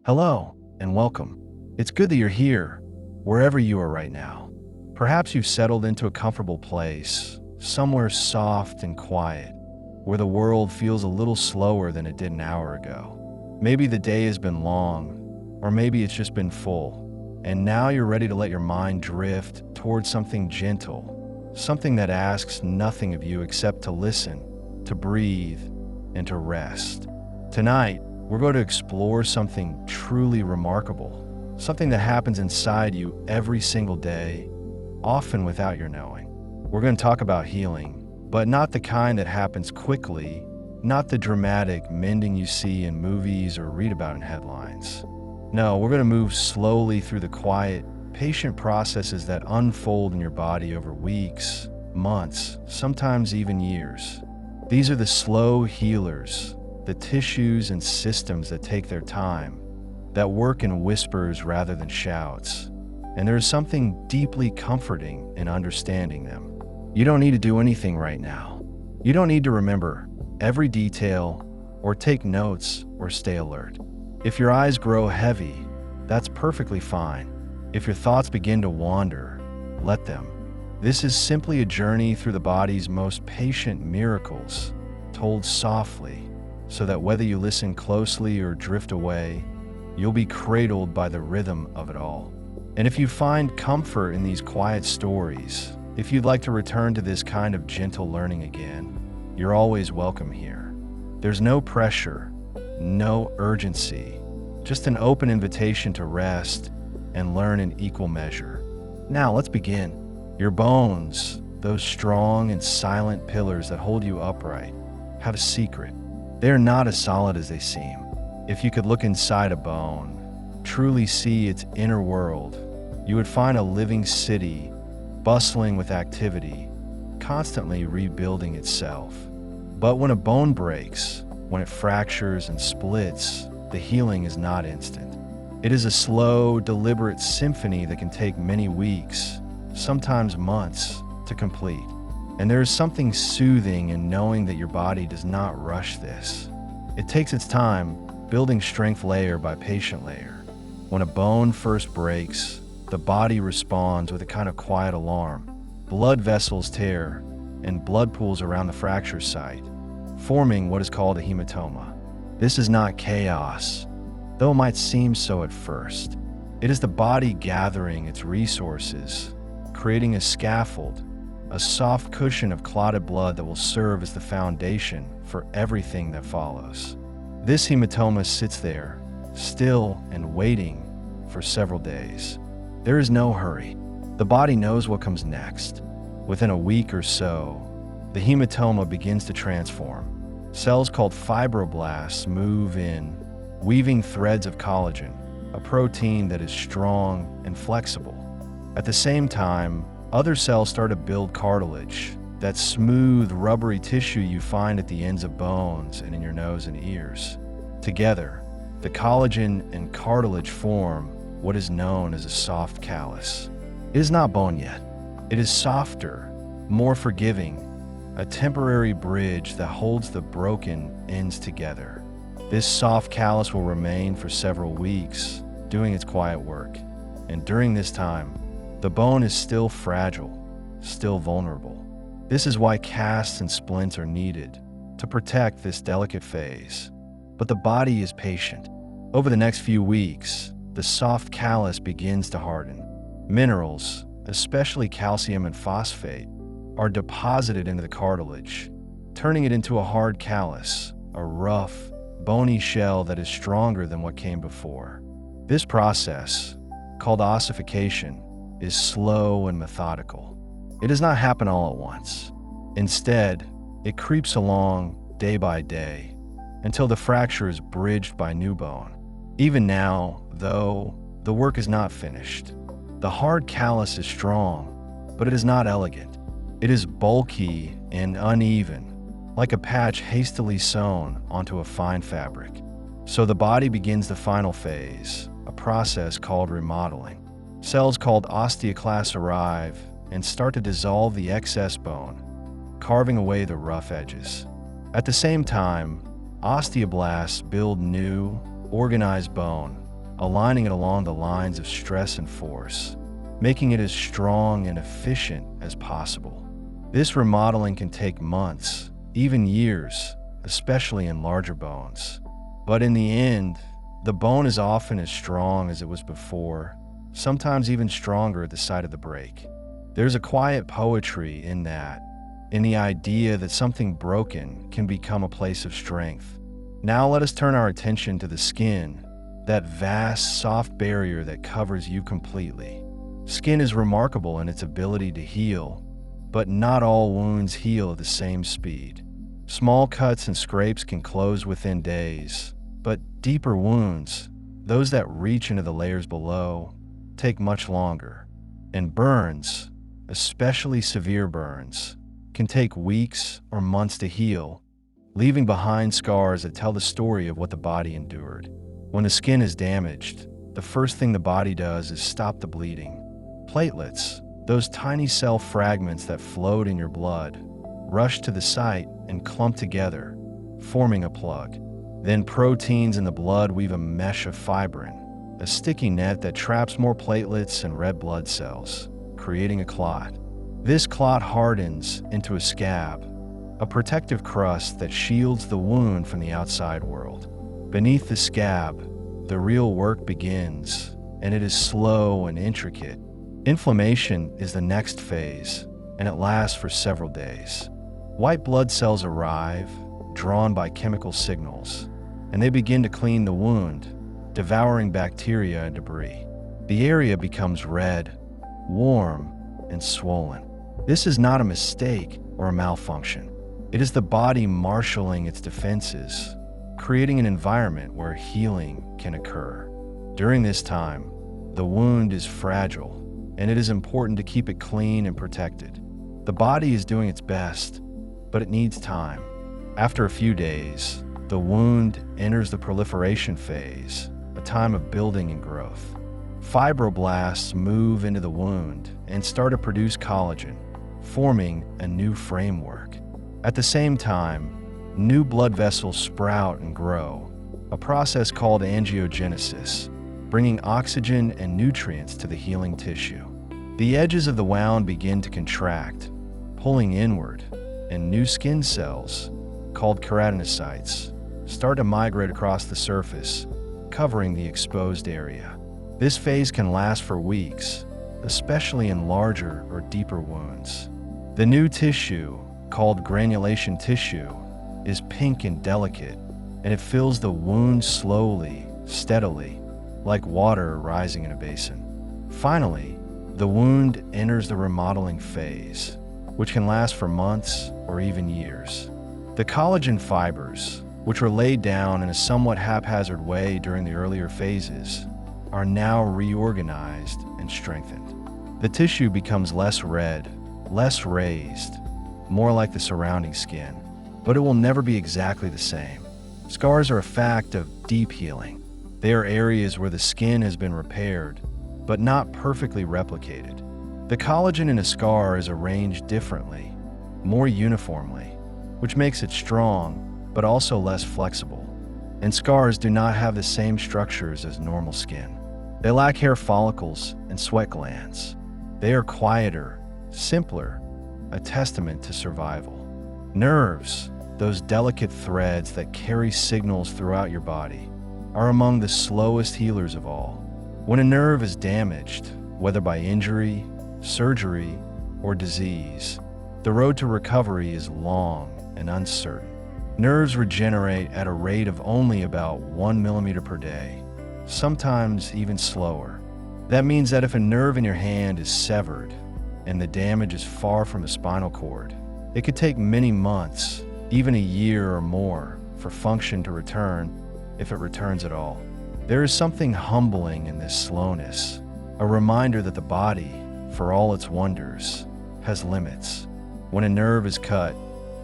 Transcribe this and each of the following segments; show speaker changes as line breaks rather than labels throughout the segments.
Hello, and welcome. It's good that you're here, wherever you are right now. Perhaps you've settled into a comfortable place, somewhere soft and quiet, where the world feels a little slower than it did an hour ago. Maybe the day has been long, or maybe it's just been full, and now you're ready to let your mind drift towards something gentle, something that asks nothing of you except to listen, to breathe, and to rest. Tonight, we're going to explore something truly remarkable, something that happens inside you every single day, often without your knowing. We're going to talk about healing, but not the kind that happens quickly, not the dramatic mending you see in movies or read about in headlines. No, we're going to move slowly through the quiet, patient processes that unfold in your body over weeks, months, sometimes even years. These are the slow healers, the tissues and systems that take their time, that work in whispers rather than shouts. And there is something deeply comforting in understanding them. You don't need to do anything right now. You don't need to remember every detail or take notes or stay alert. If your eyes grow heavy, that's perfectly fine. If your thoughts begin to wander, let them. This is simply a journey through the body's most patient miracles, told softly, so that whether you listen closely or drift away, you'll be cradled by the rhythm of it all. And if you find comfort in these quiet stories, if you'd like to return to this kind of gentle learning again, you're always welcome here. There's no pressure, no urgency, just an open invitation to rest and learn in equal measure. Now let's begin. Your bones, those strong and silent pillars that hold you upright, have a secret. They are not as solid as they seem. If you could look inside a bone, truly see its inner world, you would find a living city, bustling with activity, constantly rebuilding itself. But when a bone breaks, when it fractures and splits, the healing is not instant. It is a slow, deliberate symphony that can take many weeks, sometimes months, to complete. And there is something soothing in knowing that your body does not rush this. It takes its time, building strength layer by patient layer. When a bone first breaks, the body responds with a kind of quiet alarm. Blood vessels tear, and blood pools around the fracture site, forming what is called a hematoma. This is not chaos, though it might seem so at first. It is the body gathering its resources, creating a scaffold, a soft cushion of clotted blood that will serve as the foundation for everything that follows. This hematoma sits there, still and waiting for several days. There is no hurry. The body knows what comes next. Within a week or so, the hematoma begins to transform. Cells called fibroblasts move in, weaving threads of collagen, a protein that is strong and flexible. At the same time, other cells start to build cartilage, that smooth, rubbery tissue you find at the ends of bones and in your nose and ears. Together, the collagen and cartilage form what is known as a soft callus. It is not bone yet. It is softer, more forgiving, a temporary bridge that holds the broken ends together. This soft callus will remain for several weeks, doing its quiet work. And during this time, the bone is still fragile, still vulnerable. This is why casts and splints are needed to protect this delicate phase. But the body is patient. Over the next few weeks, the soft callus begins to harden. Minerals, especially calcium and phosphate, are deposited into the cartilage, turning it into a hard callus, a rough, bony shell that is stronger than what came before. This process, called ossification, is slow and methodical. It does not happen all at once. Instead, it creeps along day by day until the fracture is bridged by new bone. Even now, though, the work is not finished. The hard callus is strong, but it is not elegant. It is bulky and uneven, like a patch hastily sewn onto a fine fabric. So the body begins the final phase, a process called remodeling. Cells called osteoclasts arrive and start to dissolve the excess bone, carving away the rough edges. At the same time, osteoblasts build new, organized bone, aligning it along the lines of stress and force, making it as strong and efficient as possible. This remodeling can take months, even years, especially in larger bones. But in the end, the bone is often as strong as it was before, sometimes even stronger at the site of the break. There's a quiet poetry in that, in the idea that something broken can become a place of strength. Now let us turn our attention to the skin, that vast, soft barrier that covers you completely. Skin is remarkable in its ability to heal, but not all wounds heal at the same speed. Small cuts and scrapes can close within days, but deeper wounds, those that reach into the layers below, take much longer. And burns, especially severe burns, can take weeks or months to heal, leaving behind scars that tell the story of what the body endured. When the skin is damaged, the first thing the body does is stop the bleeding. Platelets, those tiny cell fragments that float in your blood, rush to the site and clump together, forming a plug. Then proteins in the blood weave a mesh of fibrin, a sticky net that traps more platelets and red blood cells, creating a clot. This clot hardens into a scab, a protective crust that shields the wound from the outside world. Beneath the scab, the real work begins, and it is slow and intricate. Inflammation is the next phase, and it lasts for several days. White blood cells arrive, drawn by chemical signals, and they begin to clean the wound, devouring bacteria and debris. The area becomes red, warm, and swollen. This is not a mistake or a malfunction. It is the body marshaling its defenses, creating an environment where healing can occur. During this time, the wound is fragile, and it is important to keep it clean and protected. The body is doing its best, but it needs time. After a few days, the wound enters the proliferation phase, a time of building and growth. Fibroblasts move into the wound and start to produce collagen, forming a new framework. At the same time, new blood vessels sprout and grow, a process called angiogenesis, bringing oxygen and nutrients to the healing tissue. The edges of the wound begin to contract, pulling inward, and new skin cells, called keratinocytes, start to migrate across the surface, covering the exposed area. This phase can last for weeks, especially in larger or deeper wounds. The new tissue, called granulation tissue, is pink and delicate, and it fills the wound slowly, steadily, like water rising in a basin. Finally, the wound enters the remodeling phase, which can last for months or even years. The collagen fibers, which were laid down in a somewhat haphazard way during the earlier phases, are now reorganized and strengthened. The tissue becomes less red, less raised, more like the surrounding skin, but it will never be exactly the same. Scars are a fact of deep healing. They are areas where the skin has been repaired, but not perfectly replicated. The collagen in a scar is arranged differently, more uniformly, which makes it strong, but also less flexible. And scars do not have the same structures as normal skin. They lack hair follicles and sweat glands. They are quieter, simpler, a testament to survival. Nerves, those delicate threads that carry signals throughout your body, are among the slowest healers of all. When a nerve is damaged, whether by injury, surgery, or disease, the road to recovery is long and uncertain. Nerves regenerate at a rate of only about 1 millimeter per day, sometimes even slower. That means that if a nerve in your hand is severed and the damage is far from the spinal cord, it could take many months, even a year or more, for function to return, if it returns at all. There is something humbling in this slowness, a reminder that the body, for all its wonders, has limits. When a nerve is cut,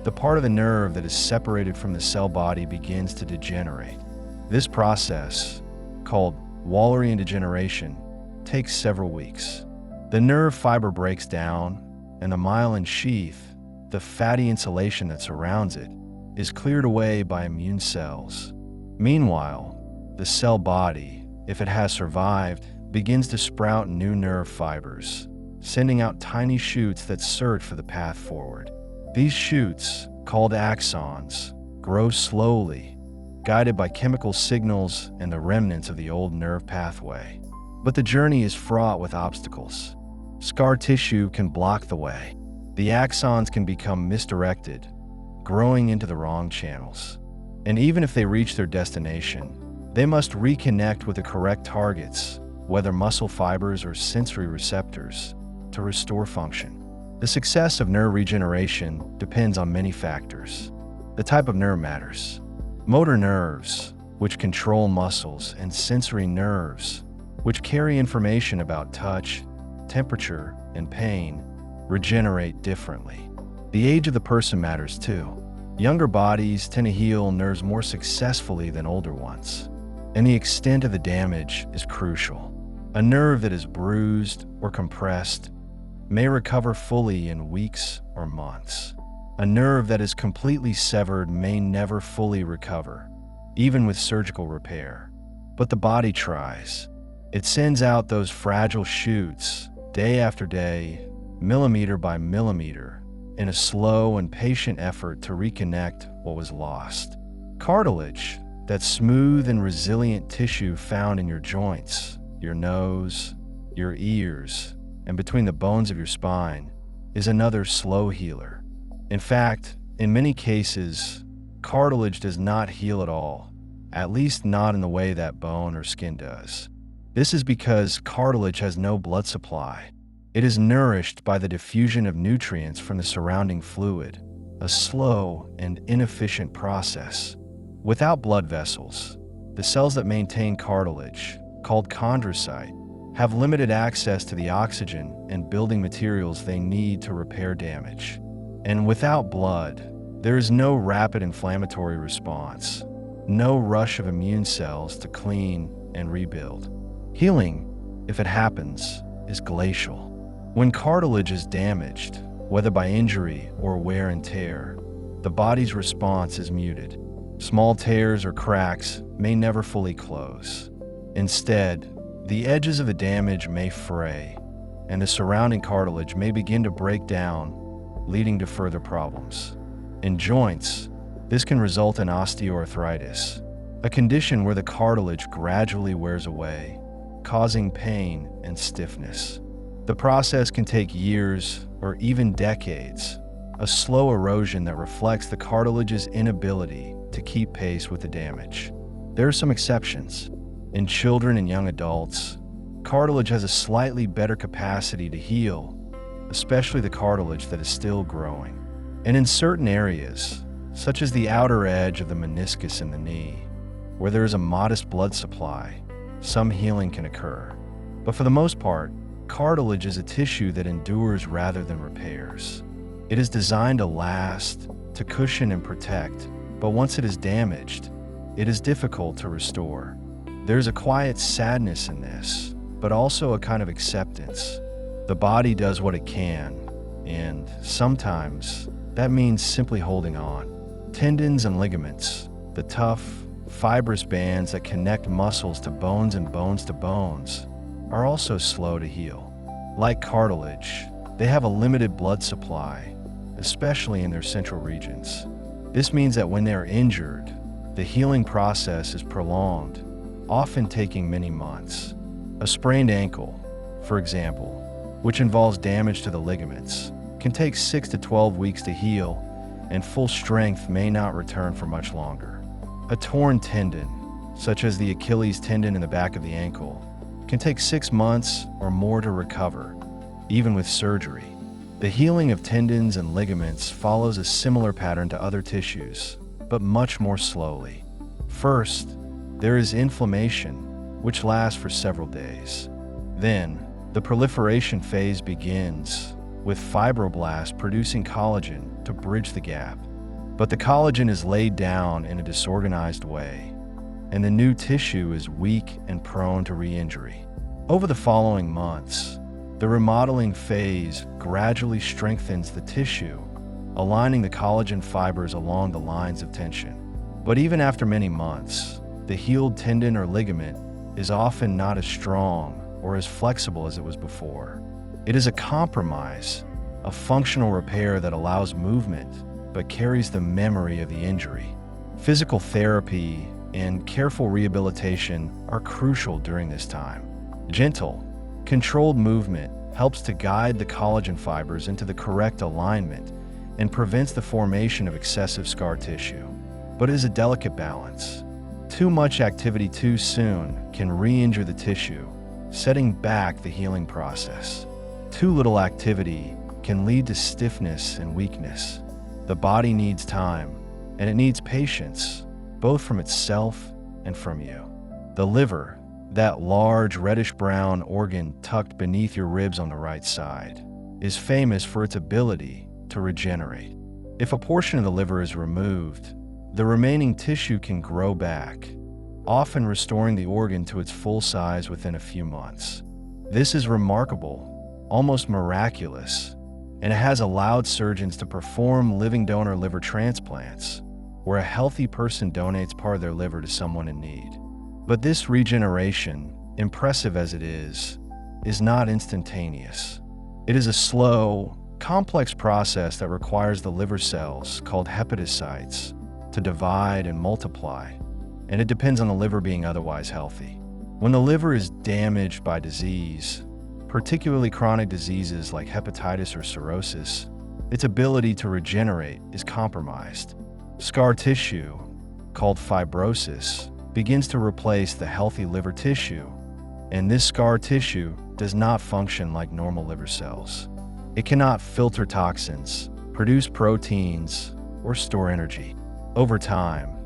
the part of the nerve that is separated from the cell body begins to degenerate. This process, called Wallerian degeneration, takes several weeks. The nerve fiber breaks down, and the myelin sheath, the fatty insulation that surrounds it, is cleared away by immune cells. Meanwhile, the cell body, if it has survived, begins to sprout new nerve fibers, sending out tiny shoots that search for the path forward. These shoots, called axons, grow slowly, guided by chemical signals and the remnants of the old nerve pathway. But the journey is fraught with obstacles. Scar tissue can block the way. The axons can become misdirected, growing into the wrong channels. And even if they reach their destination, they must reconnect with the correct targets, whether muscle fibers or sensory receptors, to restore function. The success of nerve regeneration depends on many factors. The type of nerve matters. Motor nerves, which control muscles, and sensory nerves, which carry information about touch, temperature, and pain, regenerate differently. The age of the person matters too. Younger bodies tend to heal nerves more successfully than older ones, and the extent of the damage is crucial. A nerve that is bruised or compressed may recover fully in weeks or months. A nerve that is completely severed may never fully recover, even with surgical repair. But the body tries. It sends out those fragile shoots, day after day, millimeter by millimeter, in a slow and patient effort to reconnect what was lost. Cartilage, that smooth and resilient tissue found in your joints, your nose, your ears, and between the bones of your spine, is another slow healer. In fact, in many cases, cartilage does not heal at all, at least not in the way that bone or skin does. This is because cartilage has no blood supply. It is nourished by the diffusion of nutrients from the surrounding fluid, a slow and inefficient process. Without blood vessels, the cells that maintain cartilage, called chondrocyte, have limited access to the oxygen and building materials they need to repair damage. And without blood, there is no rapid inflammatory response, no rush of immune cells to clean and rebuild. Healing, if it happens, is glacial. When cartilage is damaged, whether by injury or wear and tear, the body's response is muted. Small tears or cracks may never fully close. Instead, the edges of the damage may fray, and the surrounding cartilage may begin to break down, leading to further problems. In joints, this can result in osteoarthritis, a condition where the cartilage gradually wears away, causing pain and stiffness. The process can take years or even decades, a slow erosion that reflects the cartilage's inability to keep pace with the damage. There are some exceptions. In children and young adults, cartilage has a slightly better capacity to heal, especially the cartilage that is still growing. And in certain areas, such as the outer edge of the meniscus in the knee, where there is a modest blood supply, some healing can occur. But for the most part, cartilage is a tissue that endures rather than repairs. It is designed to last, to cushion and protect, but once it is damaged, it is difficult to restore. There's a quiet sadness in this, but also a kind of acceptance. The body does what it can, and sometimes that means simply holding on. Tendons and ligaments, the tough, fibrous bands that connect muscles to bones and bones to bones, are also slow to heal. Like cartilage, they have a limited blood supply, especially in their central regions. This means that when they are injured, the healing process is prolonged, often taking many months. A sprained ankle, for example, which involves damage to the ligaments, can take 6 to 12 weeks to heal, and full strength may not return for much longer. A torn tendon, such as the Achilles tendon in the back of the ankle, can take 6 months or more to recover, even with surgery. The healing of tendons and ligaments follows a similar pattern to other tissues, but much more slowly. First, there is inflammation, which lasts for several days. Then, the proliferation phase begins, with fibroblasts producing collagen to bridge the gap. But the collagen is laid down in a disorganized way, and the new tissue is weak and prone to re-injury. Over the following months, the remodeling phase gradually strengthens the tissue, aligning the collagen fibers along the lines of tension. But even after many months, the healed tendon or ligament is often not as strong or as flexible as it was before. It is a compromise, a functional repair that allows movement but carries the memory of the injury. Physical therapy and careful rehabilitation are crucial during this time. Gentle, controlled movement helps to guide the collagen fibers into the correct alignment and prevents the formation of excessive scar tissue. But it is a delicate balance. Too much activity too soon can re-injure the tissue, setting back the healing process. Too little activity can lead to stiffness and weakness. The body needs time, and it needs patience, both from itself and from you. The liver, that large reddish-brown organ tucked beneath your ribs on the right side, is famous for its ability to regenerate. If a portion of the liver is removed, the remaining tissue can grow back, often restoring the organ to its full size within a few months. This is remarkable, almost miraculous, and it has allowed surgeons to perform living donor liver transplants, where a healthy person donates part of their liver to someone in need. But this regeneration, impressive as it is not instantaneous. It is a slow, complex process that requires the liver cells, called hepatocytes, to divide and multiply, and it depends on the liver being otherwise healthy. When the liver is damaged by disease, particularly chronic diseases like hepatitis or cirrhosis, its ability to regenerate is compromised. Scar tissue, called fibrosis, begins to replace the healthy liver tissue, and this scar tissue does not function like normal liver cells. It cannot filter toxins, produce proteins, or store energy. Over time,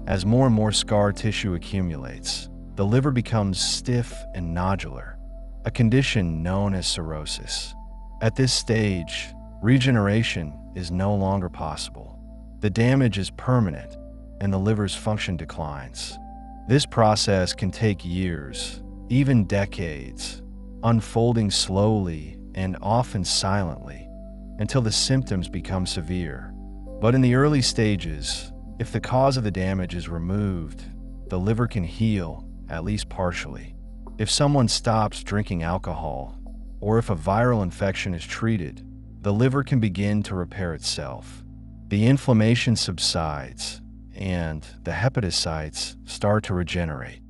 as more and more scar tissue accumulates, the liver becomes stiff and nodular, a condition known as cirrhosis. At this stage, regeneration is no longer possible. The damage is permanent, and the liver's function declines. This process can take years, even decades, unfolding slowly and often silently until the symptoms become severe. But in the early stages, if the cause of the damage is removed, the liver can heal, at least partially. If someone stops drinking alcohol, or if a viral infection is treated, the liver can begin to repair itself. The inflammation subsides, and the hepatocytes start to regenerate.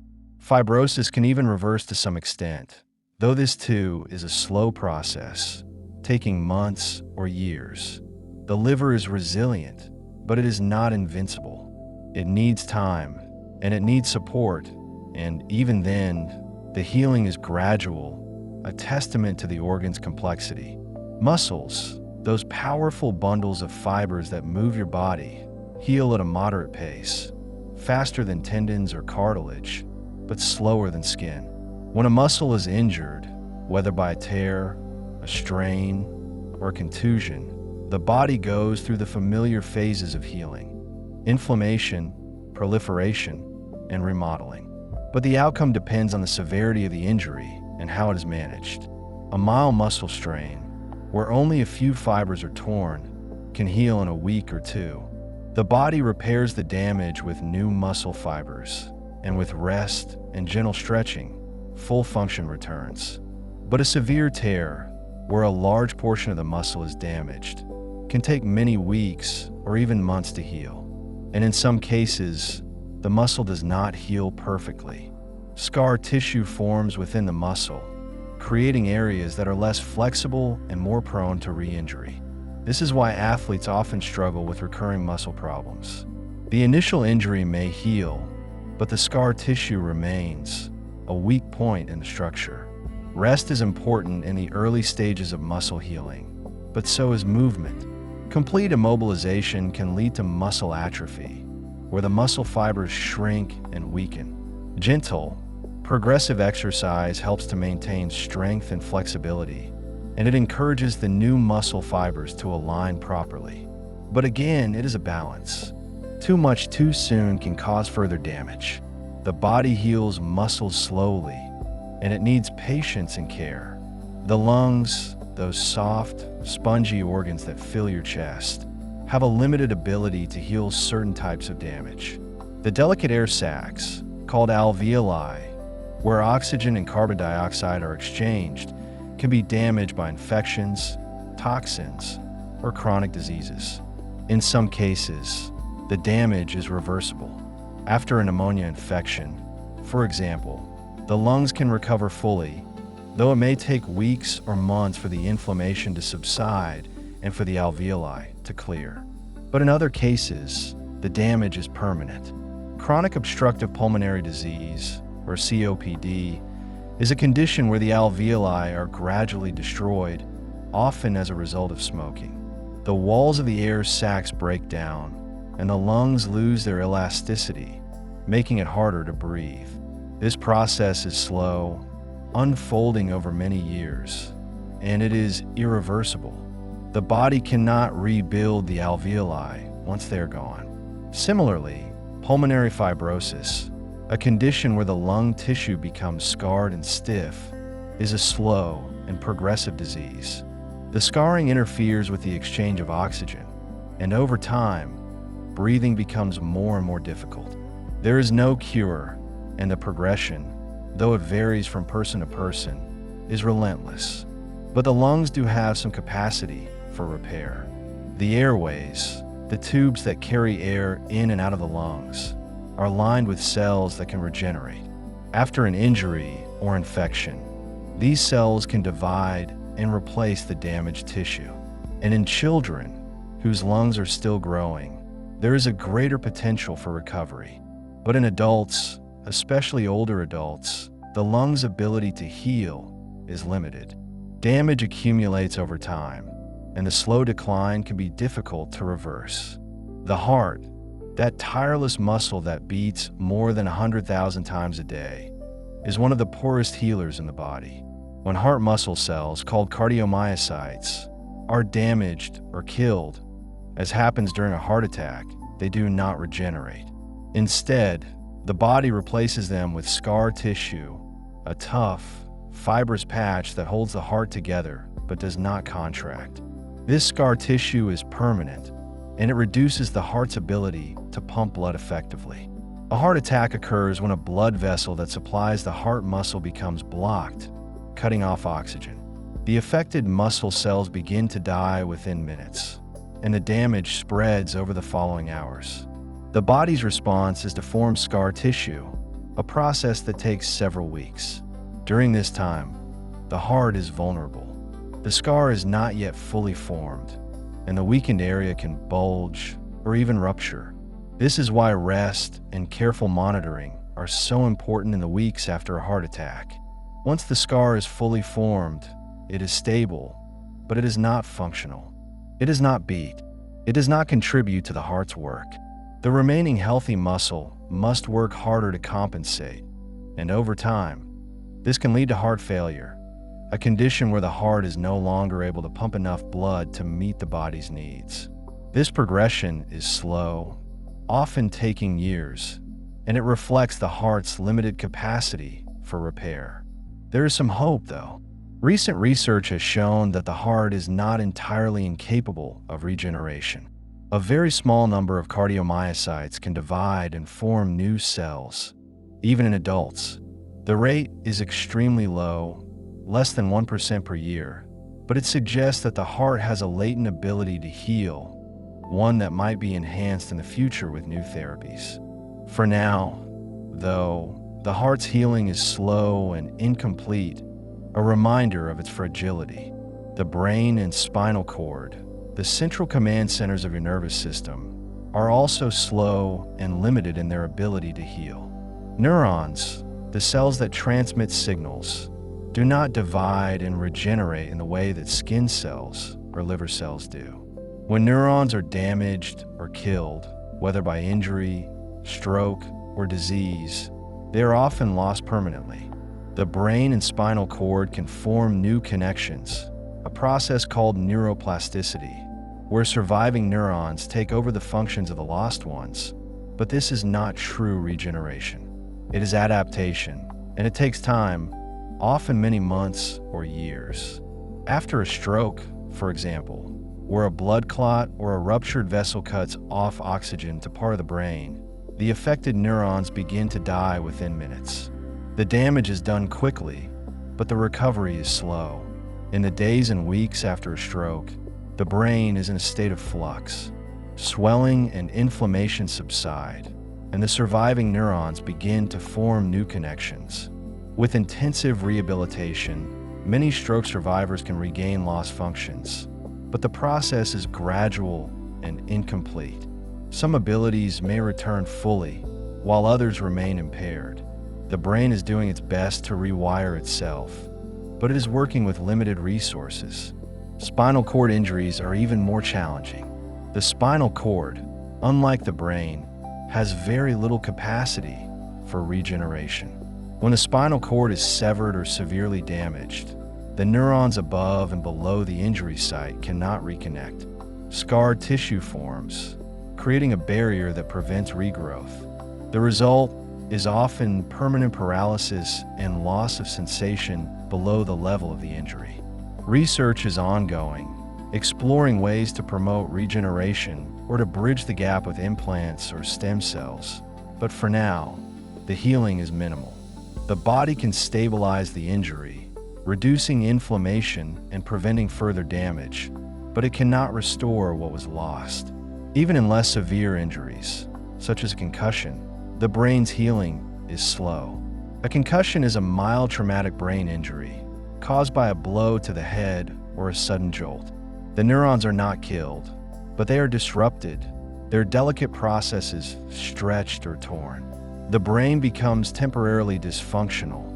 Fibrosis can even reverse to some extent, though this too is a slow process, taking months or years. The liver is resilient, but it is not invincible. It needs time, and it needs support, and even then, the healing is gradual, a testament to the organ's complexity. Muscles, those powerful bundles of fibers that move your body, heal at a moderate pace, faster than tendons or cartilage, but slower than skin. When a muscle is injured, whether by a tear, a strain, or a contusion, the body goes through the familiar phases of healing: inflammation, proliferation, and remodeling. But the outcome depends on the severity of the injury and how it is managed. A mild muscle strain, where only a few fibers are torn, can heal in a week or two. The body repairs the damage with new muscle fibers, and with rest and gentle stretching, full function returns. But a severe tear, where a large portion of the muscle is damaged, can take many weeks or even months to heal. And in some cases, the muscle does not heal perfectly. Scar tissue forms within the muscle, creating areas that are less flexible and more prone to re-injury. This is why athletes often struggle with recurring muscle problems. The initial injury may heal, but the scar tissue remains, a weak point in the structure. Rest is important in the early stages of muscle healing, but so is movement. Complete immobilization can lead to muscle atrophy, where the muscle fibers shrink and weaken. Gentle, progressive exercise helps to maintain strength and flexibility, and it encourages the new muscle fibers to align properly. But again, it is a balance. Too much too soon can cause further damage. The body heals muscles slowly, and it needs patience and care. The lungs, those soft, spongy organs that fill your chest, have a limited ability to heal certain types of damage. The delicate air sacs, called alveoli, where oxygen and carbon dioxide are exchanged, can be damaged by infections, toxins, or chronic diseases. In some cases, the damage is reversible. After a pneumonia infection, for example, the lungs can recover fully, though it may take weeks or months for the inflammation to subside and for the alveoli to clear. But in other cases, the damage is permanent. Chronic obstructive pulmonary disease, or COPD, is a condition where the alveoli are gradually destroyed, often as a result of smoking. The walls of the air sacs break down, and the lungs lose their elasticity, making it harder to breathe. This process is slow, unfolding over many years, and it is irreversible. The body cannot rebuild the alveoli once they're gone. Similarly, pulmonary fibrosis, a condition where the lung tissue becomes scarred and stiff, is a slow and progressive disease. The scarring interferes with the exchange of oxygen, and over time, breathing becomes more and more difficult. There is no cure, and the progression, though it varies from person to person, is relentless. But the lungs do have some capacity for repair. The airways, the tubes that carry air in and out of the lungs, are lined with cells that can regenerate. After an injury or infection, these cells can divide and replace the damaged tissue. And in children whose lungs are still growing, there is a greater potential for recovery. But in adults, especially older adults, the lungs' ability to heal is limited. Damage accumulates over time, and the slow decline can be difficult to reverse. The heart, that tireless muscle that beats more than 100,000 times a day, is one of the poorest healers in the body. When heart muscle cells, called cardiomyocytes, are damaged or killed, as happens during a heart attack, they do not regenerate. Instead, the body replaces them with scar tissue, a tough, fibrous patch that holds the heart together but does not contract. This scar tissue is permanent, and it reduces the heart's ability to pump blood effectively. A heart attack occurs when a blood vessel that supplies the heart muscle becomes blocked, cutting off oxygen. The affected muscle cells begin to die within minutes, and the damage spreads over the following hours. The body's response is to form scar tissue, a process that takes several weeks. During this time, the heart is vulnerable. The scar is not yet fully formed, and the weakened area can bulge or even rupture. This is why rest and careful monitoring are so important in the weeks after a heart attack. Once the scar is fully formed, it is stable, but it is not functional. It does not beat. It does not contribute to the heart's work. The remaining healthy muscle must work harder to compensate, and over time, this can lead to heart failure, a condition where the heart is no longer able to pump enough blood to meet the body's needs. This progression is slow, often taking years, and it reflects the heart's limited capacity for repair. There is some hope, though. Recent research has shown that the heart is not entirely incapable of regeneration. A very small number of cardiomyocytes can divide and form new cells, even in adults. The rate is extremely low, less than 1% per year, but it suggests that the heart has a latent ability to heal, one that might be enhanced in the future with new therapies. For now, though, the heart's healing is slow and incomplete, a reminder of its fragility. The brain and spinal cord, the central command centers of your nervous system, are also slow and limited in their ability to heal. Neurons, the cells that transmit signals, do not divide and regenerate in the way that skin cells or liver cells do. When neurons are damaged or killed, whether by injury, stroke, or disease, they are often lost permanently. The brain and spinal cord can form new connections, a process called neuroplasticity, where surviving neurons take over the functions of the lost ones. But this is not true regeneration. It is adaptation, and it takes time, often many months or years. After a stroke, for example, where a blood clot or a ruptured vessel cuts off oxygen to part of the brain, the affected neurons begin to die within minutes. The damage is done quickly, but the recovery is slow. In the days and weeks after a stroke, the brain is in a state of flux. Swelling and inflammation subside, and the surviving neurons begin to form new connections. With intensive rehabilitation, many stroke survivors can regain lost functions, but the process is gradual and incomplete. Some abilities may return fully, while others remain impaired. The brain is doing its best to rewire itself, but it is working with limited resources. Spinal cord injuries are even more challenging. The spinal cord, unlike the brain, has very little capacity for regeneration. When the spinal cord is severed or severely damaged, the neurons above and below the injury site cannot reconnect. Scarred tissue forms, creating a barrier that prevents regrowth. The result is often permanent paralysis and loss of sensation below the level of the injury. Research is ongoing, exploring ways to promote regeneration or to bridge the gap with implants or stem cells. But for now, the healing is minimal. The body can stabilize the injury, reducing inflammation and preventing further damage, but it cannot restore what was lost. Even in less severe injuries, such as a concussion, the brain's healing is slow. A concussion is a mild traumatic brain injury caused by a blow to the head or a sudden jolt. The neurons are not killed, but they are disrupted, their delicate processes stretched or torn. The brain becomes temporarily dysfunctional,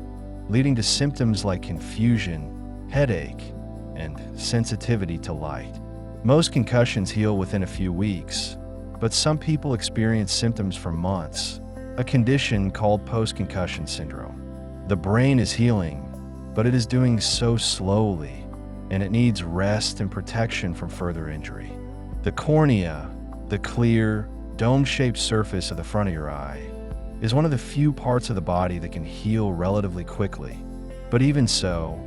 leading to symptoms like confusion, headache, and sensitivity to light. Most concussions heal within a few weeks, but some people experience symptoms for months, a condition called post-concussion syndrome. The brain is healing, but it is doing so slowly, and it needs rest and protection from further injury. The cornea, the clear, dome-shaped surface of the front of your eye, is one of the few parts of the body that can heal relatively quickly. But even so,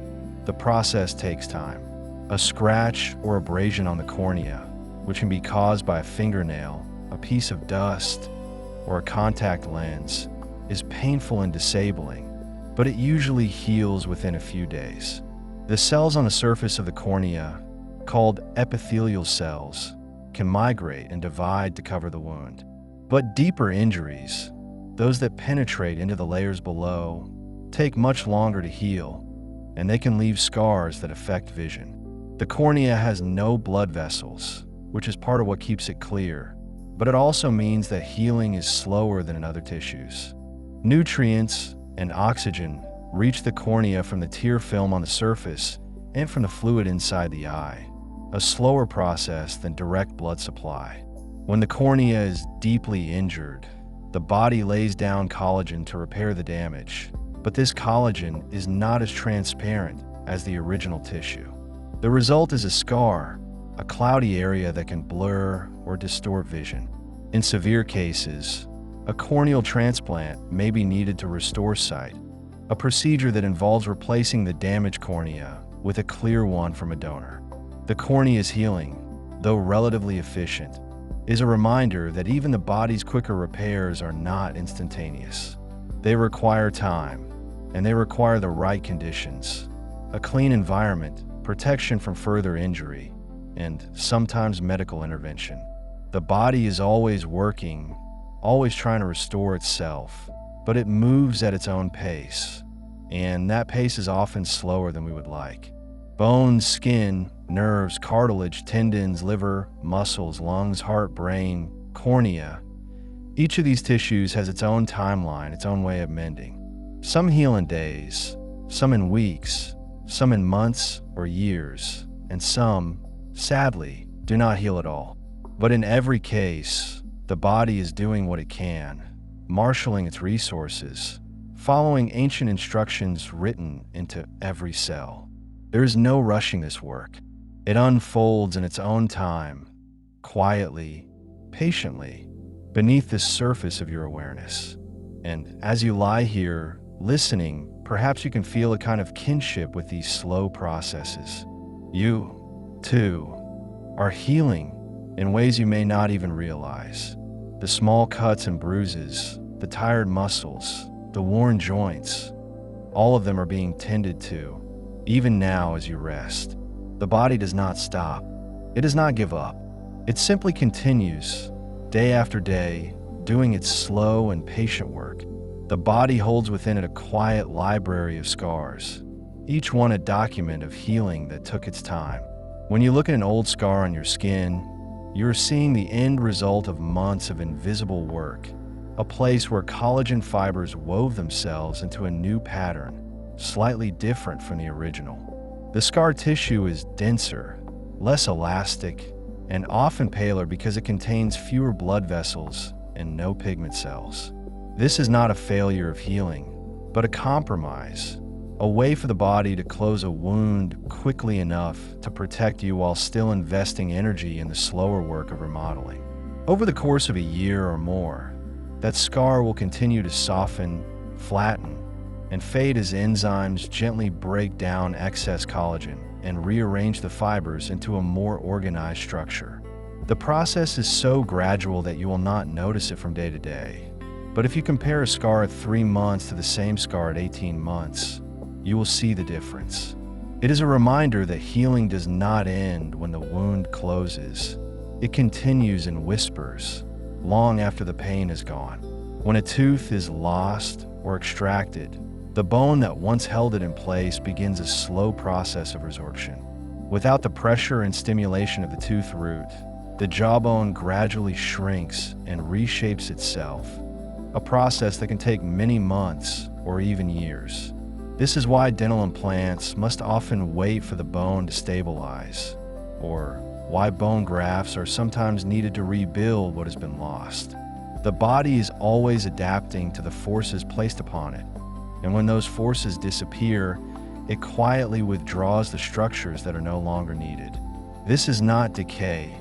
the process takes time. A scratch or abrasion on the cornea, which can be caused by a fingernail, a piece of dust, or a contact lens, is painful and disabling, but it usually heals within a few days. The cells on the surface of the cornea, called epithelial cells, can migrate and divide to cover the wound. But deeper injuries, those that penetrate into the layers below, take much longer to heal, and they can leave scars that affect vision. The cornea has no blood vessels, which is part of what keeps it clear, but it also means that healing is slower than in other tissues. Nutrients and oxygen reach the cornea from the tear film on the surface and from the fluid inside the eye, a slower process than direct blood supply. When the cornea is deeply injured, the body lays down collagen to repair the damage, but this collagen is not as transparent as the original tissue. The result is a scar, a cloudy area that can blur or distort vision. In severe cases, a corneal transplant may be needed to restore sight, a procedure that involves replacing the damaged cornea with a clear one from a donor. The cornea's healing, though relatively efficient, is a reminder that even the body's quicker repairs are not instantaneous. They require time, and they require the right conditions: a clean environment, protection from further injury, and sometimes medical intervention. The body is always working, always trying to restore itself, but it moves at its own pace, and that pace is often slower than we would like. Bones, skin, nerves, cartilage, tendons, liver, muscles, lungs, heart, brain, cornea. Each of these tissues has its own timeline, its own way of mending. Some heal in days, some in weeks, some in months or years, and some, sadly, do not heal at all. But in every case, the body is doing what it can, marshaling its resources, following ancient instructions written into every cell. There is no rushing this work. It unfolds in its own time, quietly, patiently, beneath the surface of your awareness. And as you lie here, listening, perhaps you can feel a kind of kinship with these slow processes. You, too, are healing in ways you may not even realize. The small cuts and bruises, the tired muscles, the worn joints, All of them are being tended to, even now as you rest. The body does not stop. It does not give up. It simply continues, day after day, doing its slow and patient work. The body holds within it a quiet library of scars, each one a document of healing that took its time. When you look at an old scar on your skin, you are seeing the end result of months of invisible work, a place where collagen fibers wove themselves into a new pattern, slightly different from the original. The scar tissue is denser, less elastic, and often paler because it contains fewer blood vessels and no pigment cells. This is not a failure of healing, but a compromise, a way for the body to close a wound quickly enough to protect you while still investing energy in the slower work of remodeling. Over the course of a year or more, that scar will continue to soften, flatten, and fade as enzymes gently break down excess collagen and rearrange the fibers into a more organized structure. The process is so gradual that you will not notice it from day to day. But if you compare a scar at 3 months to the same scar at 18 months, you will see the difference. It is a reminder that healing does not end when the wound closes. It continues in whispers, long after the pain is gone. When a tooth is lost or extracted, the bone that once held it in place begins a slow process of resorption. Without the pressure and stimulation of the tooth root, the jawbone gradually shrinks and reshapes itself, a process that can take many months or even years. This is why dental implants must often wait for the bone to stabilize, or why bone grafts are sometimes needed to rebuild what has been lost. The body is always adapting to the forces placed upon it, and when those forces disappear, it quietly withdraws the structures that are no longer needed. This is not decay,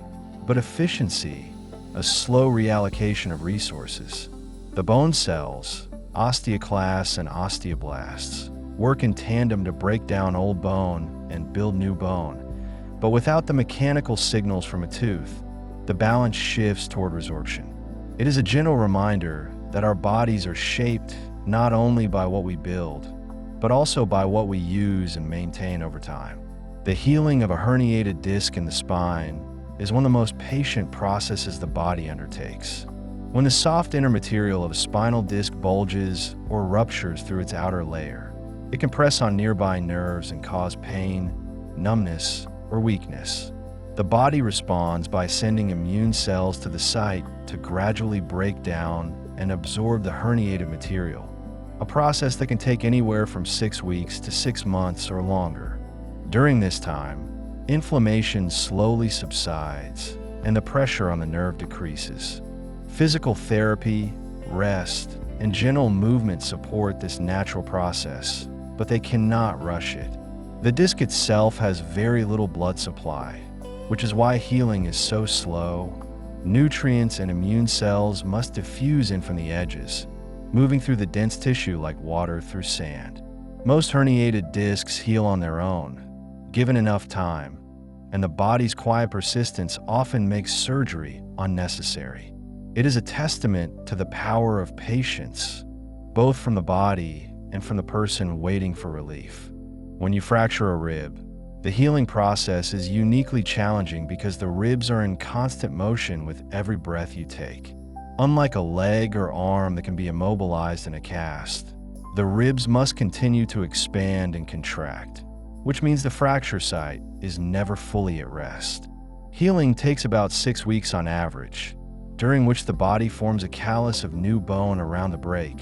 but efficiency, a slow reallocation of resources. The bone cells, osteoclasts and osteoblasts, work in tandem to break down old bone and build new bone. But without the mechanical signals from a tooth, the balance shifts toward resorption. It is a gentle reminder that our bodies are shaped not only by what we build, but also by what we use and maintain over time. The healing of a herniated disc in the spine is one of the most patient processes the body undertakes. When the soft inner material of a spinal disc bulges or ruptures through its outer layer, it can press on nearby nerves and cause pain, numbness, or weakness. The body responds by sending immune cells to the site to gradually break down and absorb the herniated material, a process that can take anywhere from 6 weeks to 6 months or longer. During this time, inflammation slowly subsides and the pressure on the nerve decreases. Physical therapy, rest, and gentle movement support this natural process, but they cannot rush it. The disc itself has very little blood supply, which is why healing is so slow. Nutrients and immune cells must diffuse in from the edges, moving through the dense tissue like water through sand. Most herniated discs heal on their own, given enough time, and the body's quiet persistence often makes surgery unnecessary. It is a testament to the power of patience, both from the body and from the person waiting for relief. When you fracture a rib, the healing process is uniquely challenging because the ribs are in constant motion with every breath you take. Unlike a leg or arm that can be immobilized in a cast, the ribs must continue to expand and contract, which means the fracture site is never fully at rest. Healing takes about 6 weeks on average, during which the body forms a callus of new bone around the break,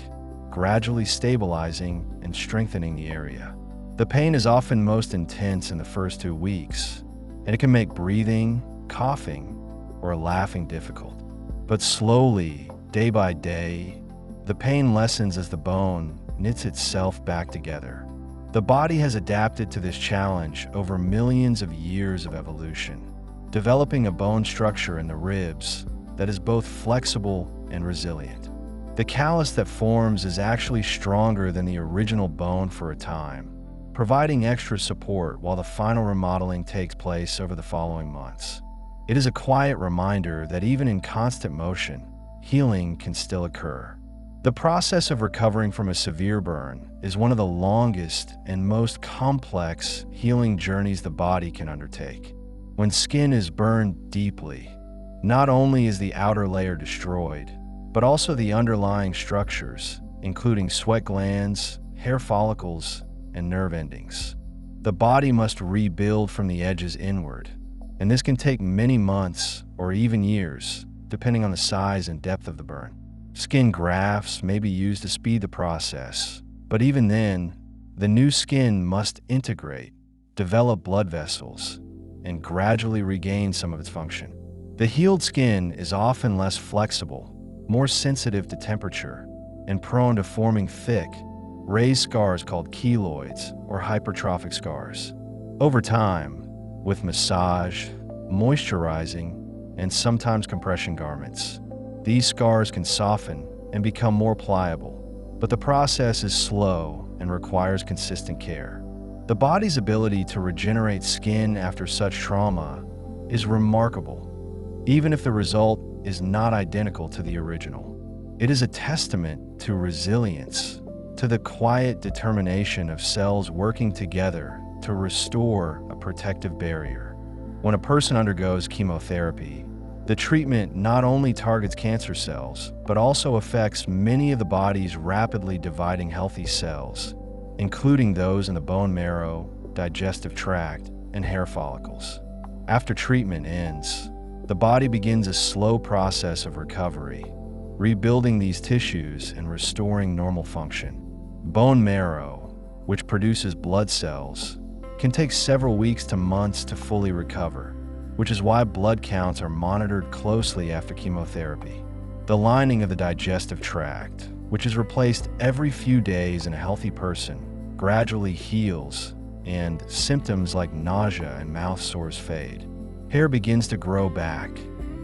gradually stabilizing and strengthening the area. The pain is often most intense in the first 2 weeks, and it can make breathing, coughing, or laughing difficult. But slowly, day by day, the pain lessens as the bone knits itself back together. The body has adapted to this challenge over millions of years of evolution, developing a bone structure in the ribs that is both flexible and resilient. The callus that forms is actually stronger than the original bone for a time, providing extra support while the final remodeling takes place over the following months. It is a quiet reminder that even in constant motion, healing can still occur. The process of recovering from a severe burn is one of the longest and most complex healing journeys the body can undertake. When skin is burned deeply, not only is the outer layer destroyed, but also the underlying structures, including sweat glands, hair follicles, and nerve endings. The body must rebuild from the edges inward, and this can take many months or even years, depending on the size and depth of the burn. Skin grafts may be used to speed the process, but even then, the new skin must integrate, develop blood vessels, and gradually regain some of its function. The healed skin is often less flexible, more sensitive to temperature, and prone to forming thick, raised scars called keloids or hypertrophic scars. Over time, with massage, moisturizing, and sometimes compression garments, these scars can soften and become more pliable, but the process is slow and requires consistent care. The body's ability to regenerate skin after such trauma is remarkable, even if the result is not identical to the original. It is a testament to resilience, to the quiet determination of cells working together to restore a protective barrier. When a person undergoes chemotherapy, the treatment not only targets cancer cells, but also affects many of the body's rapidly dividing healthy cells, including those in the bone marrow, digestive tract, and hair follicles. After treatment ends, the body begins a slow process of recovery, rebuilding these tissues and restoring normal function. Bone marrow, which produces blood cells, can take several weeks to months to fully recover, which is why blood counts are monitored closely after chemotherapy. The lining of the digestive tract, which is replaced every few days in a healthy person, gradually heals, and symptoms like nausea and mouth sores fade. Hair begins to grow back,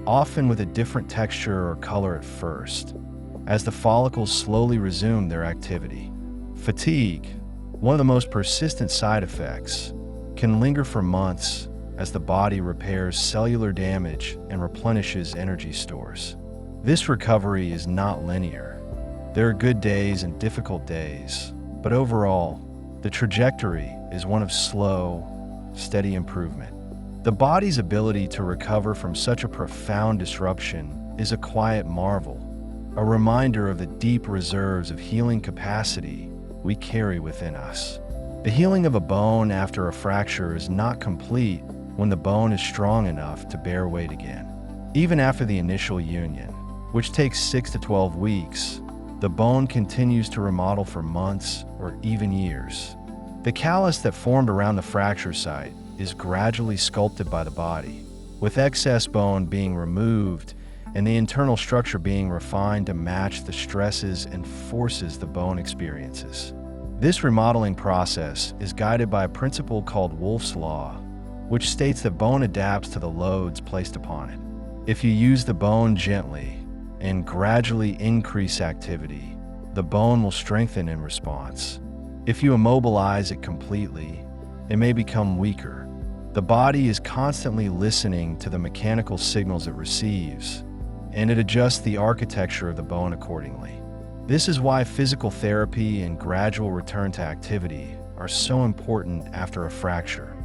often with a different texture or color at first, as the follicles slowly resume their activity. Fatigue, one of the most persistent side effects, can linger for months as the body repairs cellular damage and replenishes energy stores. This recovery is not linear. There are good days and difficult days, but overall, the trajectory is one of slow, steady improvement. The body's ability to recover from such a profound disruption is a quiet marvel, a reminder of the deep reserves of healing capacity we carry within us. The healing of a bone after a fracture is not complete when the bone is strong enough to bear weight again. Even after the initial union, which takes 6 to 12 weeks, the bone continues to remodel for months or even years. The callus that formed around the fracture site is gradually sculpted by the body, with excess bone being removed and the internal structure being refined to match the stresses and forces the bone experiences. This remodeling process is guided by a principle called Wolff's Law, which states that bone adapts to the loads placed upon it. If you use the bone gently and gradually increase activity, the bone will strengthen in response. If you immobilize it completely, it may become weaker. The body is constantly listening to the mechanical signals it receives, and it adjusts the architecture of the bone accordingly. This is why physical therapy and gradual return to activity are so important after a fracture.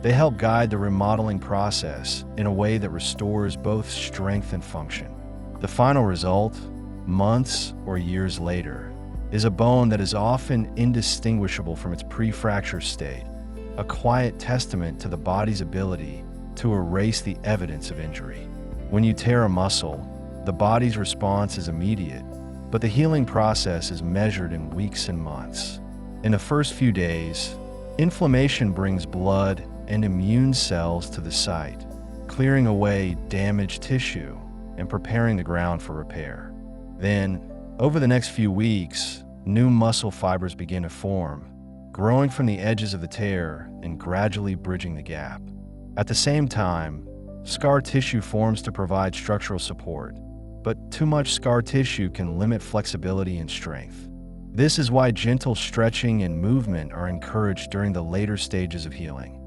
They help guide the remodeling process in a way that restores both strength and function. The final result, months or years later, is a bone that is often indistinguishable from its pre-fracture state, a quiet testament to the body's ability to erase the evidence of injury. When you tear a muscle, the body's response is immediate, but the healing process is measured in weeks and months. In the first few days, inflammation brings blood and immune cells to the site, clearing away damaged tissue and preparing the ground for repair. Then, over the next few weeks, new muscle fibers begin to form, growing from the edges of the tear and gradually bridging the gap. At the same time, scar tissue forms to provide structural support, but too much scar tissue can limit flexibility and strength. This is why gentle stretching and movement are encouraged during the later stages of healing.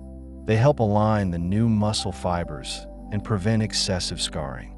They help align the new muscle fibers and prevent excessive scarring.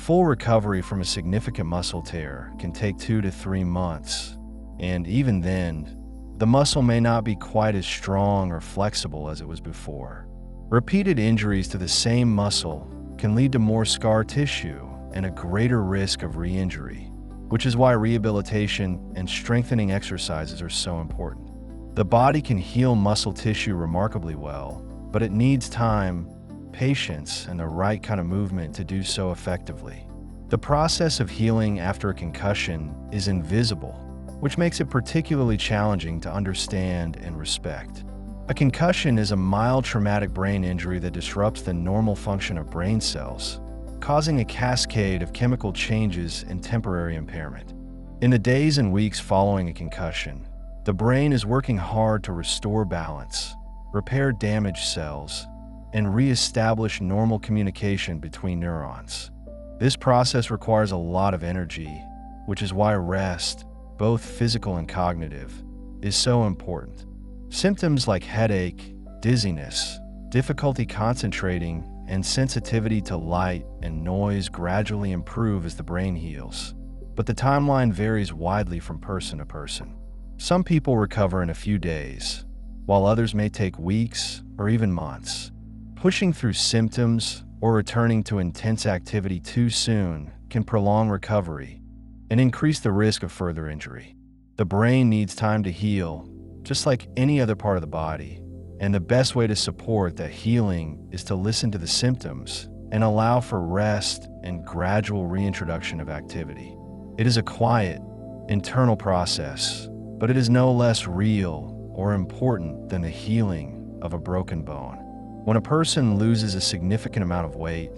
Full recovery from a significant muscle tear can take 2 to 3 months, and even then, the muscle may not be quite as strong or flexible as it was before. Repeated injuries to the same muscle can lead to more scar tissue and a greater risk of re-injury, which is why rehabilitation and strengthening exercises are so important. The body can heal muscle tissue remarkably well, but it needs time, patience, and the right kind of movement to do so effectively. The process of healing after a concussion is invisible, which makes it particularly challenging to understand and respect. A concussion is a mild traumatic brain injury that disrupts the normal function of brain cells, causing a cascade of chemical changes and temporary impairment. In the days and weeks following a concussion, the brain is working hard to restore balance, repair damaged cells, and re-establish normal communication between neurons. This process requires a lot of energy, which is why rest, both physical and cognitive, is so important. Symptoms like headache, dizziness, difficulty concentrating, and sensitivity to light and noise gradually improve as the brain heals, but the timeline varies widely from person to person. Some people recover in a few days, while others may take weeks or even months. Pushing through symptoms or returning to intense activity too soon can prolong recovery and increase the risk of further injury. The brain needs time to heal, just like any other part of the body, and the best way to support that healing is to listen to the symptoms and allow for rest and gradual reintroduction of activity. It is a quiet, internal process, but it is no less real or important than the healing of a broken bone. When a person loses a significant amount of weight,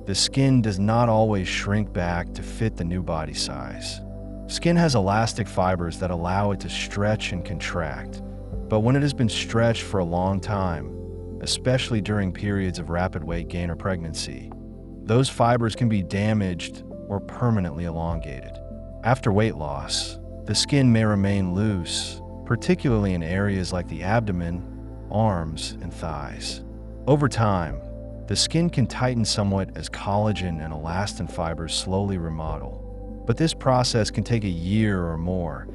the skin does not always shrink back to fit the new body size. Skin has elastic fibers that allow it to stretch and contract, but when it has been stretched for a long time, especially during periods of rapid weight gain or pregnancy, those fibers can be damaged or permanently elongated. After weight loss, the skin may remain loose, particularly in areas like the abdomen, arms, and thighs. Over time, the skin can tighten somewhat as collagen and elastin fibers slowly remodel, but this process can take a year or more,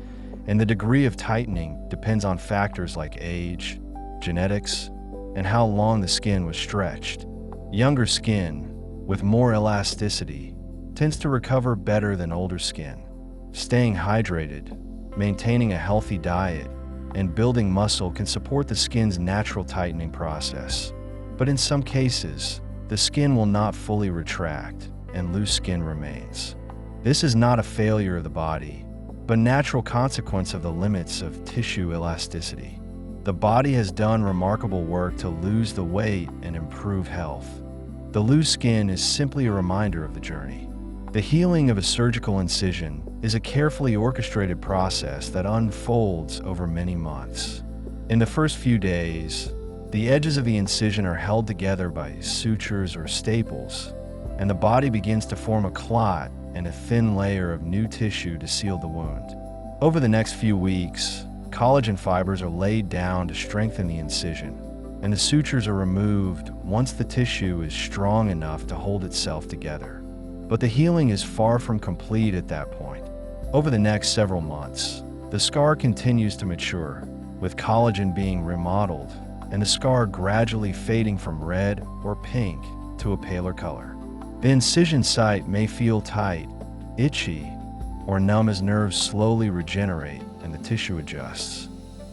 and the degree of tightening depends on factors like age, genetics, and how long the skin was stretched. Younger skin, with more elasticity, tends to recover better than older skin. Staying hydrated, maintaining a healthy diet, and building muscle can support the skin's natural tightening process. But in some cases, the skin will not fully retract, and loose skin remains. This is not a failure of the body, but a natural consequence of the limits of tissue elasticity. The body has done remarkable work to lose the weight and improve health. The loose skin is simply a reminder of the journey. The healing of a surgical incision is a carefully orchestrated process that unfolds over many months. In the first few days, the edges of the incision are held together by sutures or staples, and the body begins to form a clot and a thin layer of new tissue to seal the wound. Over the next few weeks, collagen fibers are laid down to strengthen the incision, and the sutures are removed once the tissue is strong enough to hold itself together. But the healing is far from complete at that point. Over the next several months, the scar continues to mature, with collagen being remodeled and the scar gradually fading from red or pink to a paler color. The incision site may feel tight, itchy, or numb as nerves slowly regenerate and the tissue adjusts.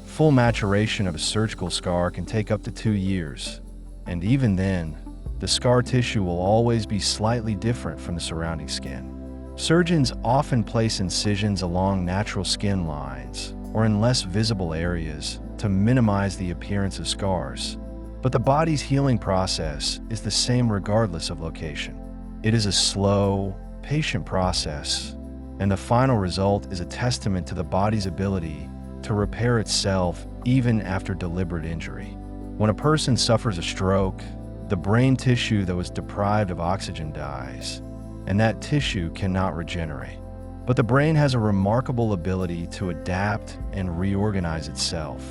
Full maturation of a surgical scar can take up to 2 years, and even then, the scar tissue will always be slightly different from the surrounding skin. Surgeons often place incisions along natural skin lines or in less visible areas to minimize the appearance of scars, but the body's healing process is the same regardless of location. It is a slow, patient process, and the final result is a testament to the body's ability to repair itself even after deliberate injury. When a person suffers a stroke, the brain tissue that was deprived of oxygen dies, and that tissue cannot regenerate. But the brain has a remarkable ability to adapt and reorganize itself,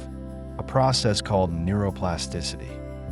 a process called neuroplasticity.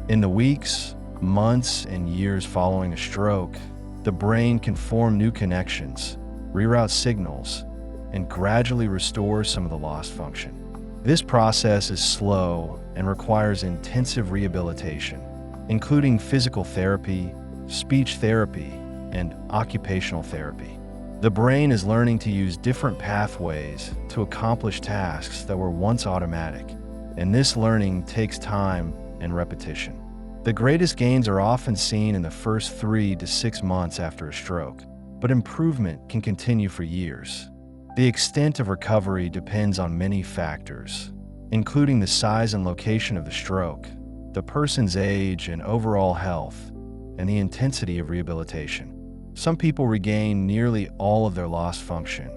In the weeks, months, and years following a stroke, the brain can form new connections, reroute signals, and gradually restore some of the lost function. This process is slow and requires intensive rehabilitation, including physical therapy, speech therapy, and occupational therapy. The brain is learning to use different pathways to accomplish tasks that were once automatic, and this learning takes time and repetition. The greatest gains are often seen in the first 3 to 6 months after a stroke, but improvement can continue for years. The extent of recovery depends on many factors, including the size and location of the stroke, the person's age and overall health, and the intensity of rehabilitation. Some people regain nearly all of their lost function,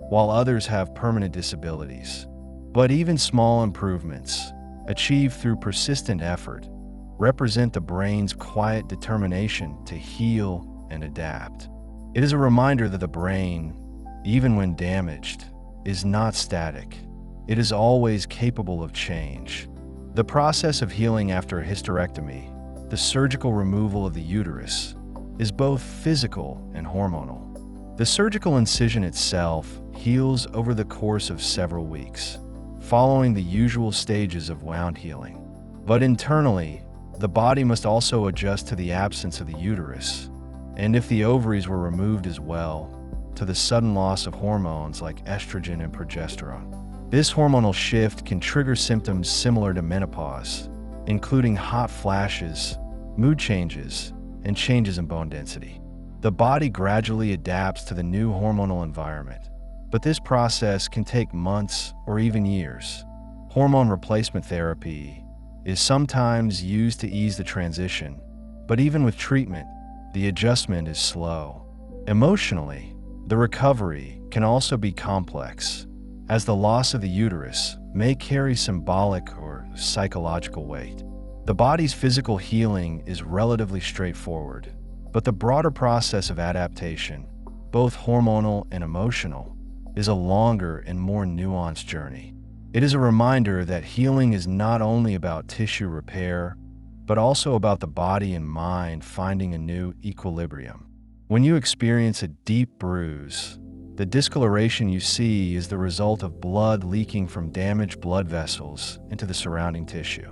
while others have permanent disabilities. But even small improvements, achieved through persistent effort, represent the brain's quiet determination to heal and adapt. It is a reminder that the brain, even when damaged, is not static. It is always capable of change. The process of healing after a hysterectomy, the surgical removal of the uterus, is both physical and hormonal. The surgical incision itself heals over the course of several weeks, following the usual stages of wound healing. But internally, the body must also adjust to the absence of the uterus, and if the ovaries were removed as well, to the sudden loss of hormones like estrogen and progesterone. This hormonal shift can trigger symptoms similar to menopause, including hot flashes, mood changes, and changes in bone density. The body gradually adapts to the new hormonal environment, but this process can take months or even years. Hormone replacement therapy is sometimes used to ease the transition, but even with treatment, the adjustment is slow. Emotionally, the recovery can also be complex, as the loss of the uterus may carry symbolic or psychological weight. The body's physical healing is relatively straightforward, but the broader process of adaptation, both hormonal and emotional, is a longer and more nuanced journey. It is a reminder that healing is not only about tissue repair, but also about the body and mind finding a new equilibrium. When you experience a deep bruise, the discoloration you see is the result of blood leaking from damaged blood vessels into the surrounding tissue.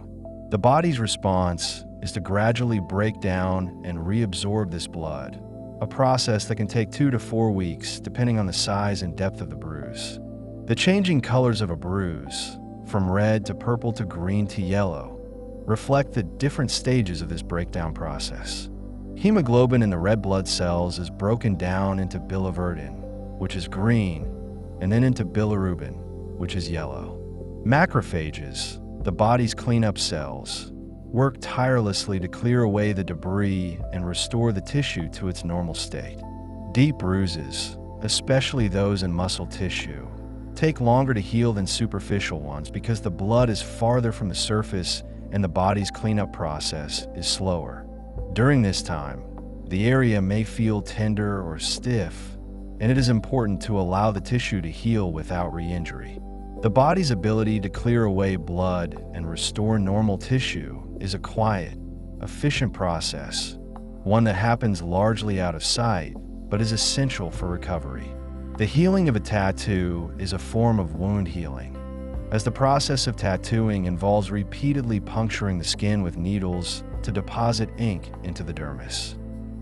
The body's response is to gradually break down and reabsorb this blood, a process that can take 2 to 4 weeks depending on the size and depth of the bruise. The changing colors of a bruise, from red to purple to green to yellow, reflect the different stages of this breakdown process. Hemoglobin in the red blood cells is broken down into biliverdin, which is green, and then into bilirubin, which is yellow. Macrophages, the body's cleanup cells, work tirelessly to clear away the debris and restore the tissue to its normal state. Deep bruises, especially those in muscle tissue, take longer to heal than superficial ones because the blood is farther from the surface and the body's cleanup process is slower. During this time, the area may feel tender or stiff, and it is important to allow the tissue to heal without re-injury. The body's ability to clear away blood and restore normal tissue is a quiet, efficient process, one that happens largely out of sight, but is essential for recovery. The healing of a tattoo is a form of wound healing, as the process of tattooing involves repeatedly puncturing the skin with needles to deposit ink into the dermis.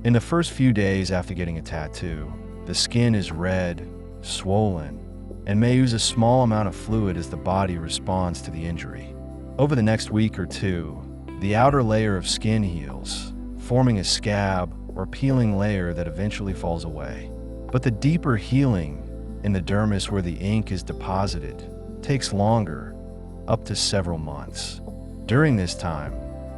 In the first few days after getting a tattoo, the skin is red, swollen, and may use a small amount of fluid as the body responds to the injury. Over the next week or two, the outer layer of skin heals, forming a scab or peeling layer that eventually falls away. But the deeper healing in the dermis where the ink is deposited takes longer, up to several months. During this time,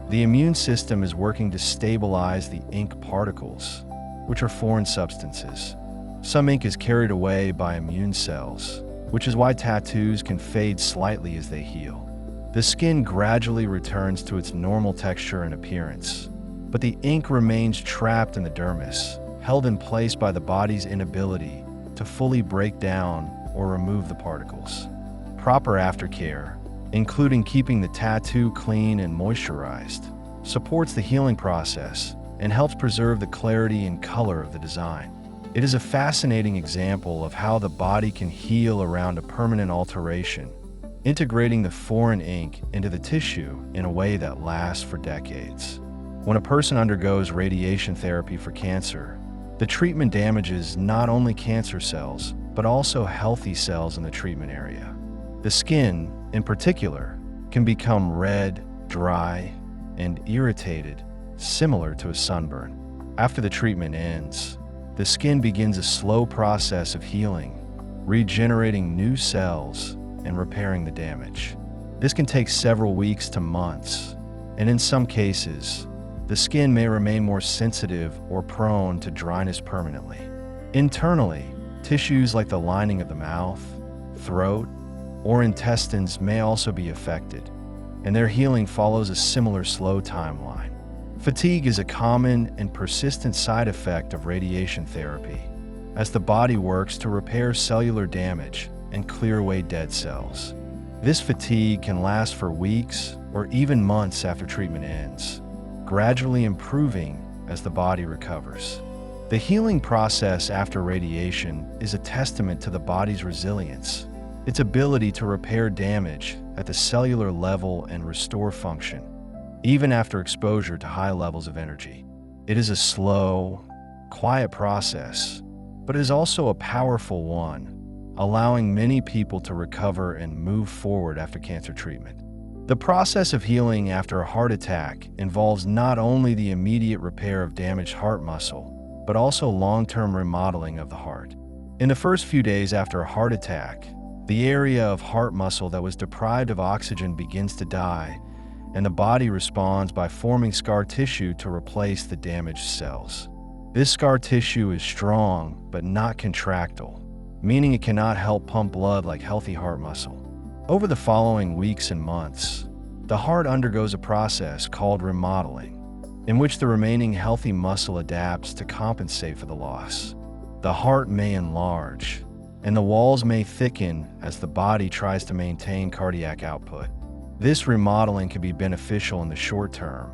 the immune system is working to stabilize the ink particles, which are foreign substances. Some ink is carried away by immune cells, which is why tattoos can fade slightly as they heal. The skin gradually returns to its normal texture and appearance, but the ink remains trapped in the dermis, held in place by the body's inability to fully break down or remove the particles. Proper aftercare, including keeping the tattoo clean and moisturized, supports the healing process and helps preserve the clarity and color of the design. It is a fascinating example of how the body can heal around a permanent alteration, integrating the foreign ink into the tissue in a way that lasts for decades. When a person undergoes radiation therapy for cancer, the treatment damages not only cancer cells, but also healthy cells in the treatment area. The skin, in particular, can become red, dry, and irritated, similar to a sunburn. After the treatment ends, the skin begins a slow process of healing, regenerating new cells and repairing the damage. This can take several weeks to months, and in some cases, the skin may remain more sensitive or prone to dryness permanently. Internally, tissues like the lining of the mouth, throat, or intestines may also be affected, and their healing follows a similar slow timeline. Fatigue is a common and persistent side effect of radiation therapy, as the body works to repair cellular damage and clear away dead cells. This fatigue can last for weeks or even months after treatment ends, gradually improving as the body recovers. The healing process after radiation is a testament to the body's resilience, its ability to repair damage at the cellular level and restore function, even after exposure to high levels of energy. It is a slow, quiet process, but it is also a powerful one, allowing many people to recover and move forward after cancer treatment. The process of healing after a heart attack involves not only the immediate repair of damaged heart muscle, but also long-term remodeling of the heart. In the first few days after a heart attack, the area of heart muscle that was deprived of oxygen begins to die, and the body responds by forming scar tissue to replace the damaged cells. This scar tissue is strong but not contractile, meaning it cannot help pump blood like healthy heart muscle. Over the following weeks and months, the heart undergoes a process called remodeling, in which the remaining healthy muscle adapts to compensate for the loss. The heart may enlarge, and the walls may thicken as the body tries to maintain cardiac output. This remodeling can be beneficial in the short term,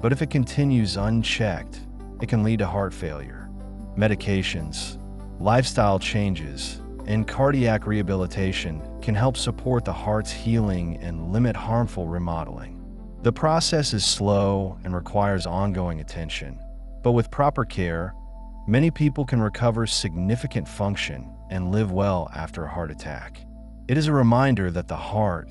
but if it continues unchecked, it can lead to heart failure. Medications, lifestyle changes, and cardiac rehabilitation can help support the heart's healing and limit harmful remodeling. The process is slow and requires ongoing attention, but with proper care, many people can recover significant function and live well after a heart attack. It is a reminder that the heart,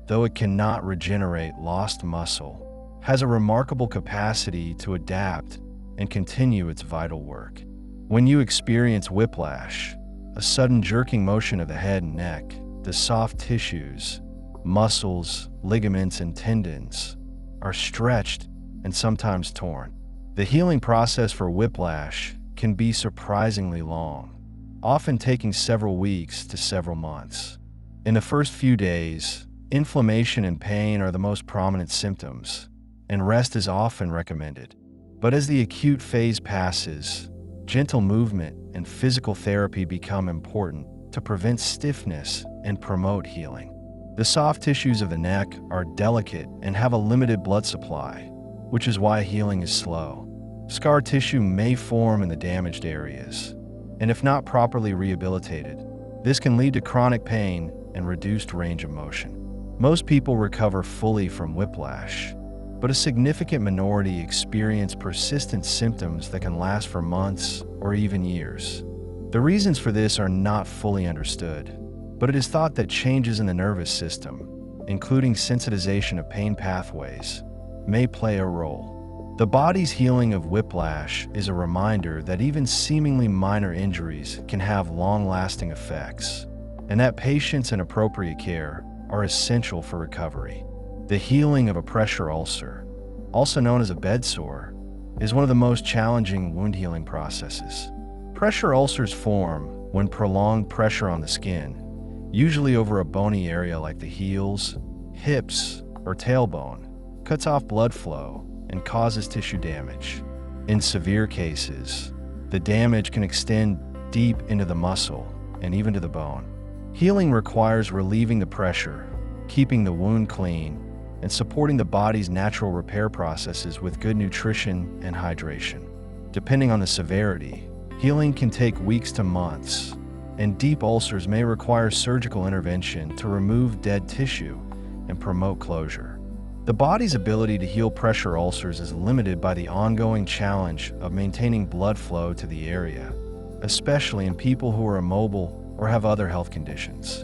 though it cannot regenerate lost muscle, has a remarkable capacity to adapt and continue its vital work. When you experience whiplash, a sudden jerking motion of the head and neck, the soft tissues, muscles, ligaments, and tendons are stretched and sometimes torn. The healing process for whiplash can be surprisingly long, often taking several weeks to several months. In the first few days, inflammation and pain are the most prominent symptoms, and rest is often recommended. But as the acute phase passes, gentle movement and physical therapy become important to prevent stiffness and promote healing. The soft tissues of the neck are delicate and have a limited blood supply, which is why healing is slow. Scar tissue may form in the damaged areas, and if not properly rehabilitated, this can lead to chronic pain and reduced range of motion. Most people recover fully from whiplash, but a significant minority experience persistent symptoms that can last for months or even years. The reasons for this are not fully understood, but it is thought that changes in the nervous system, including sensitization of pain pathways, may play a role. The body's healing of whiplash is a reminder that even seemingly minor injuries can have long-lasting effects, and that patience and appropriate care are essential for recovery. The healing of a pressure ulcer, also known as a bed sore, is one of the most challenging wound healing processes. Pressure ulcers form when prolonged pressure on the skin, usually over a bony area like the heels, hips, or tailbone, cuts off blood flow and causes tissue damage. In severe cases, the damage can extend deep into the muscle and even to the bone. Healing requires relieving the pressure, keeping the wound clean, and supporting the body's natural repair processes with good nutrition and hydration. Depending on the severity, healing can take weeks to months, and deep ulcers may require surgical intervention to remove dead tissue and promote closure. The body's ability to heal pressure ulcers is limited by the ongoing challenge of maintaining blood flow to the area, especially in people who are immobile or have other health conditions.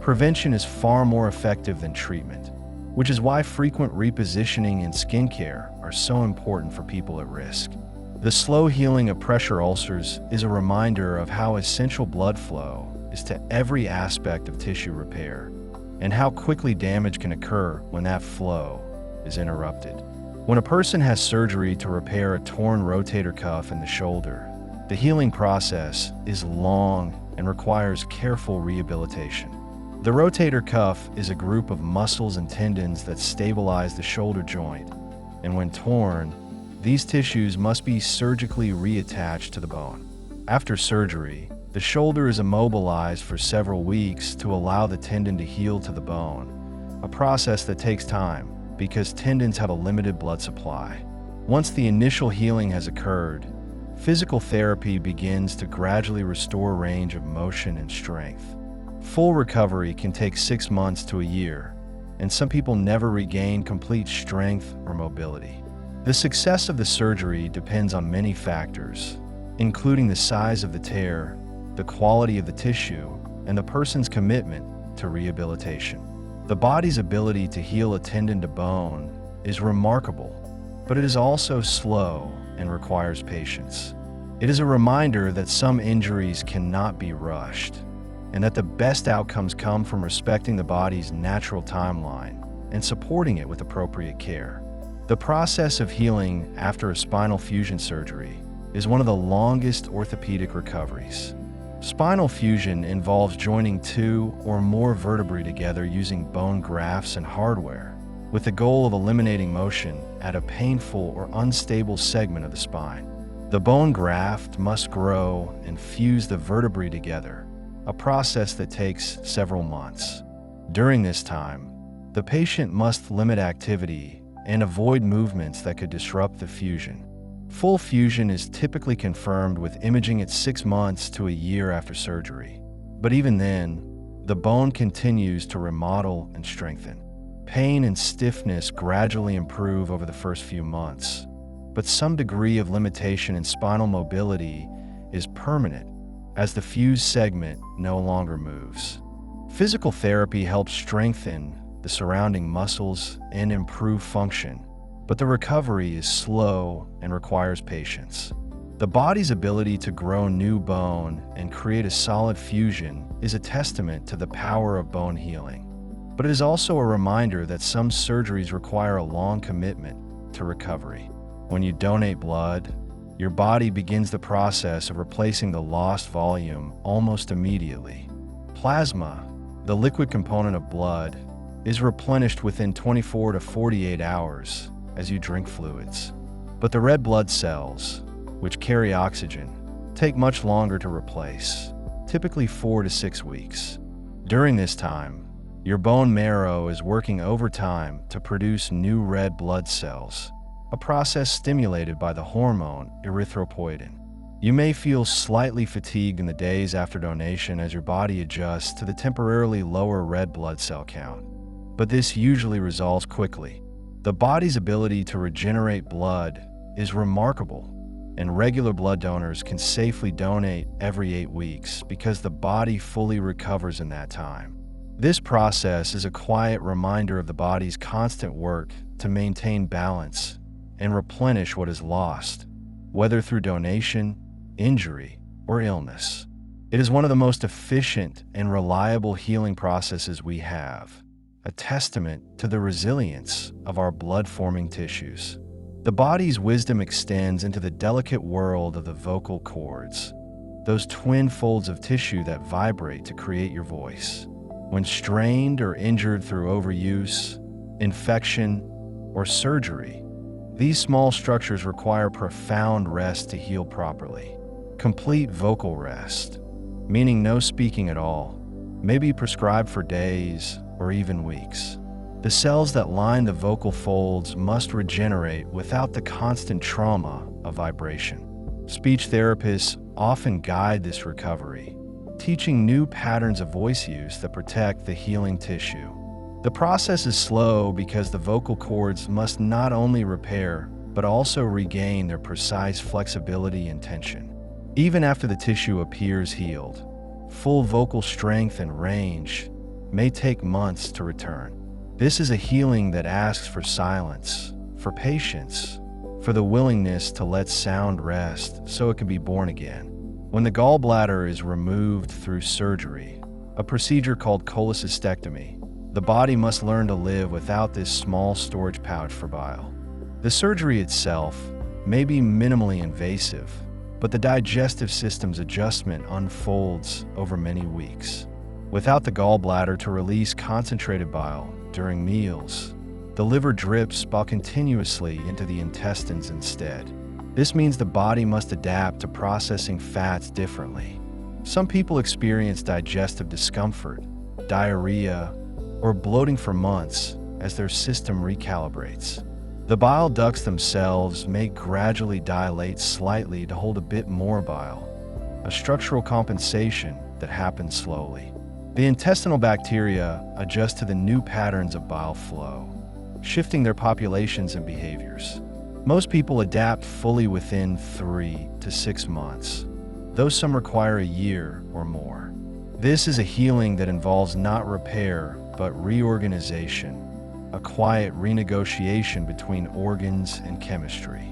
Prevention is far more effective than treatment, which is why frequent repositioning and skincare are so important for people at risk. The slow healing of pressure ulcers is a reminder of how essential blood flow is to every aspect of tissue repair, and how quickly damage can occur when that flow is interrupted. When a person has surgery to repair a torn rotator cuff in the shoulder, the healing process is long and requires careful rehabilitation. The rotator cuff is a group of muscles and tendons that stabilize the shoulder joint, and when torn, these tissues must be surgically reattached to the bone. After surgery, the shoulder is immobilized for several weeks to allow the tendon to heal to the bone, a process that takes time because tendons have a limited blood supply. Once the initial healing has occurred, physical therapy begins to gradually restore range of motion and strength. Full recovery can take 6 months to a year, and some people never regain complete strength or mobility. The success of the surgery depends on many factors, including the size of the tear, the quality of the tissue, and the person's commitment to rehabilitation. The body's ability to heal a tendon to bone is remarkable, but it is also slow and requires patience. It is a reminder that some injuries cannot be rushed, and that the best outcomes come from respecting the body's natural timeline and supporting it with appropriate care. The process of healing after a spinal fusion surgery is one of the longest orthopedic recoveries. Spinal fusion involves joining 2 or more vertebrae together using bone grafts and hardware, with the goal of eliminating motion at a painful or unstable segment of the spine. The bone graft must grow and fuse the vertebrae together, a process that takes several months. During this time, the patient must limit activity and avoid movements that could disrupt the fusion. Full fusion is typically confirmed with imaging at 6 months to a year after surgery. But even then, the bone continues to remodel and strengthen. Pain and stiffness gradually improve over the first few months, but some degree of limitation in spinal mobility is permanent as the fused segment no longer moves. Physical therapy helps strengthen the surrounding muscles and improve function, but the recovery is slow and requires patience. The body's ability to grow new bone and create a solid fusion is a testament to the power of bone healing. But it is also a reminder that some surgeries require a long commitment to recovery. When you donate blood, your body begins the process of replacing the lost volume almost immediately. Plasma, the liquid component of blood, is replenished within 24 to 48 hours as you drink fluids. But the red blood cells, which carry oxygen, take much longer to replace, typically 4 to 6 weeks. During this time, your bone marrow is working overtime to produce new red blood cells, a process stimulated by the hormone erythropoietin. You may feel slightly fatigued in the days after donation as your body adjusts to the temporarily lower red blood cell count, but this usually resolves quickly. The body's ability to regenerate blood is remarkable, and regular blood donors can safely donate every 8 weeks because the body fully recovers in that time. This process is a quiet reminder of the body's constant work to maintain balance and replenish what is lost, whether through donation, injury, or illness. It is one of the most efficient and reliable healing processes we have, a testament to the resilience of our blood-forming tissues. The body's wisdom extends into the delicate world of the vocal cords, those twin folds of tissue that vibrate to create your voice. When strained or injured through overuse, infection, or surgery, these small structures require profound rest to heal properly. Complete vocal rest, meaning no speaking at all, may be prescribed for days or even weeks. The cells that line the vocal folds must regenerate without the constant trauma of vibration. Speech therapists often guide this recovery, teaching new patterns of voice use that protect the healing tissue. The process is slow because the vocal cords must not only repair, but also regain their precise flexibility and tension. Even after the tissue appears healed, full vocal strength and range may take months to return. This is a healing that asks for silence, for patience, for the willingness to let sound rest so it can be born again. When the gallbladder is removed through surgery, a procedure called cholecystectomy, the body must learn to live without this small storage pouch for bile. The surgery itself may be minimally invasive, but the digestive system's adjustment unfolds over many weeks. Without the gallbladder to release concentrated bile during meals, the liver drips bile continuously into the intestines instead. This means the body must adapt to processing fats differently. Some people experience digestive discomfort, diarrhea, or bloating for months as their system recalibrates. The bile ducts themselves may gradually dilate slightly to hold a bit more bile, a structural compensation that happens slowly. The intestinal bacteria adjust to the new patterns of bile flow, shifting their populations and behaviors. Most people adapt fully within 3 to 6 months, though some require a year or more. This is a healing that involves not repair, but reorganization, a quiet renegotiation between organs and chemistry.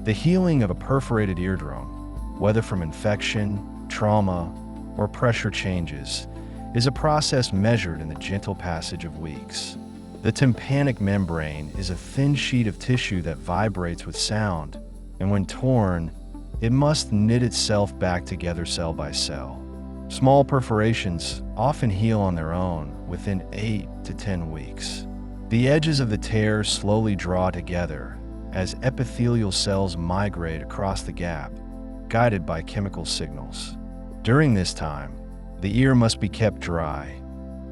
The healing of a perforated eardrum, whether from infection, trauma, or pressure changes, is a process measured in the gentle passage of weeks. The tympanic membrane is a thin sheet of tissue that vibrates with sound, and when torn, it must knit itself back together cell by cell. Small perforations often heal on their own within 8 to 10 weeks. The edges of the tear slowly draw together as epithelial cells migrate across the gap, guided by chemical signals. During this time, the ear must be kept dry,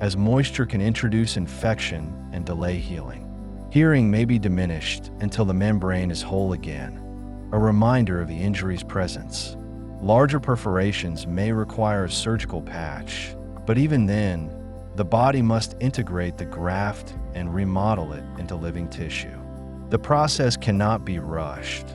as moisture can introduce infection and delay healing. Hearing may be diminished until the membrane is whole again, a reminder of the injury's presence. Larger perforations may require a surgical patch, but even then, the body must integrate the graft and remodel it into living tissue. The process cannot be rushed.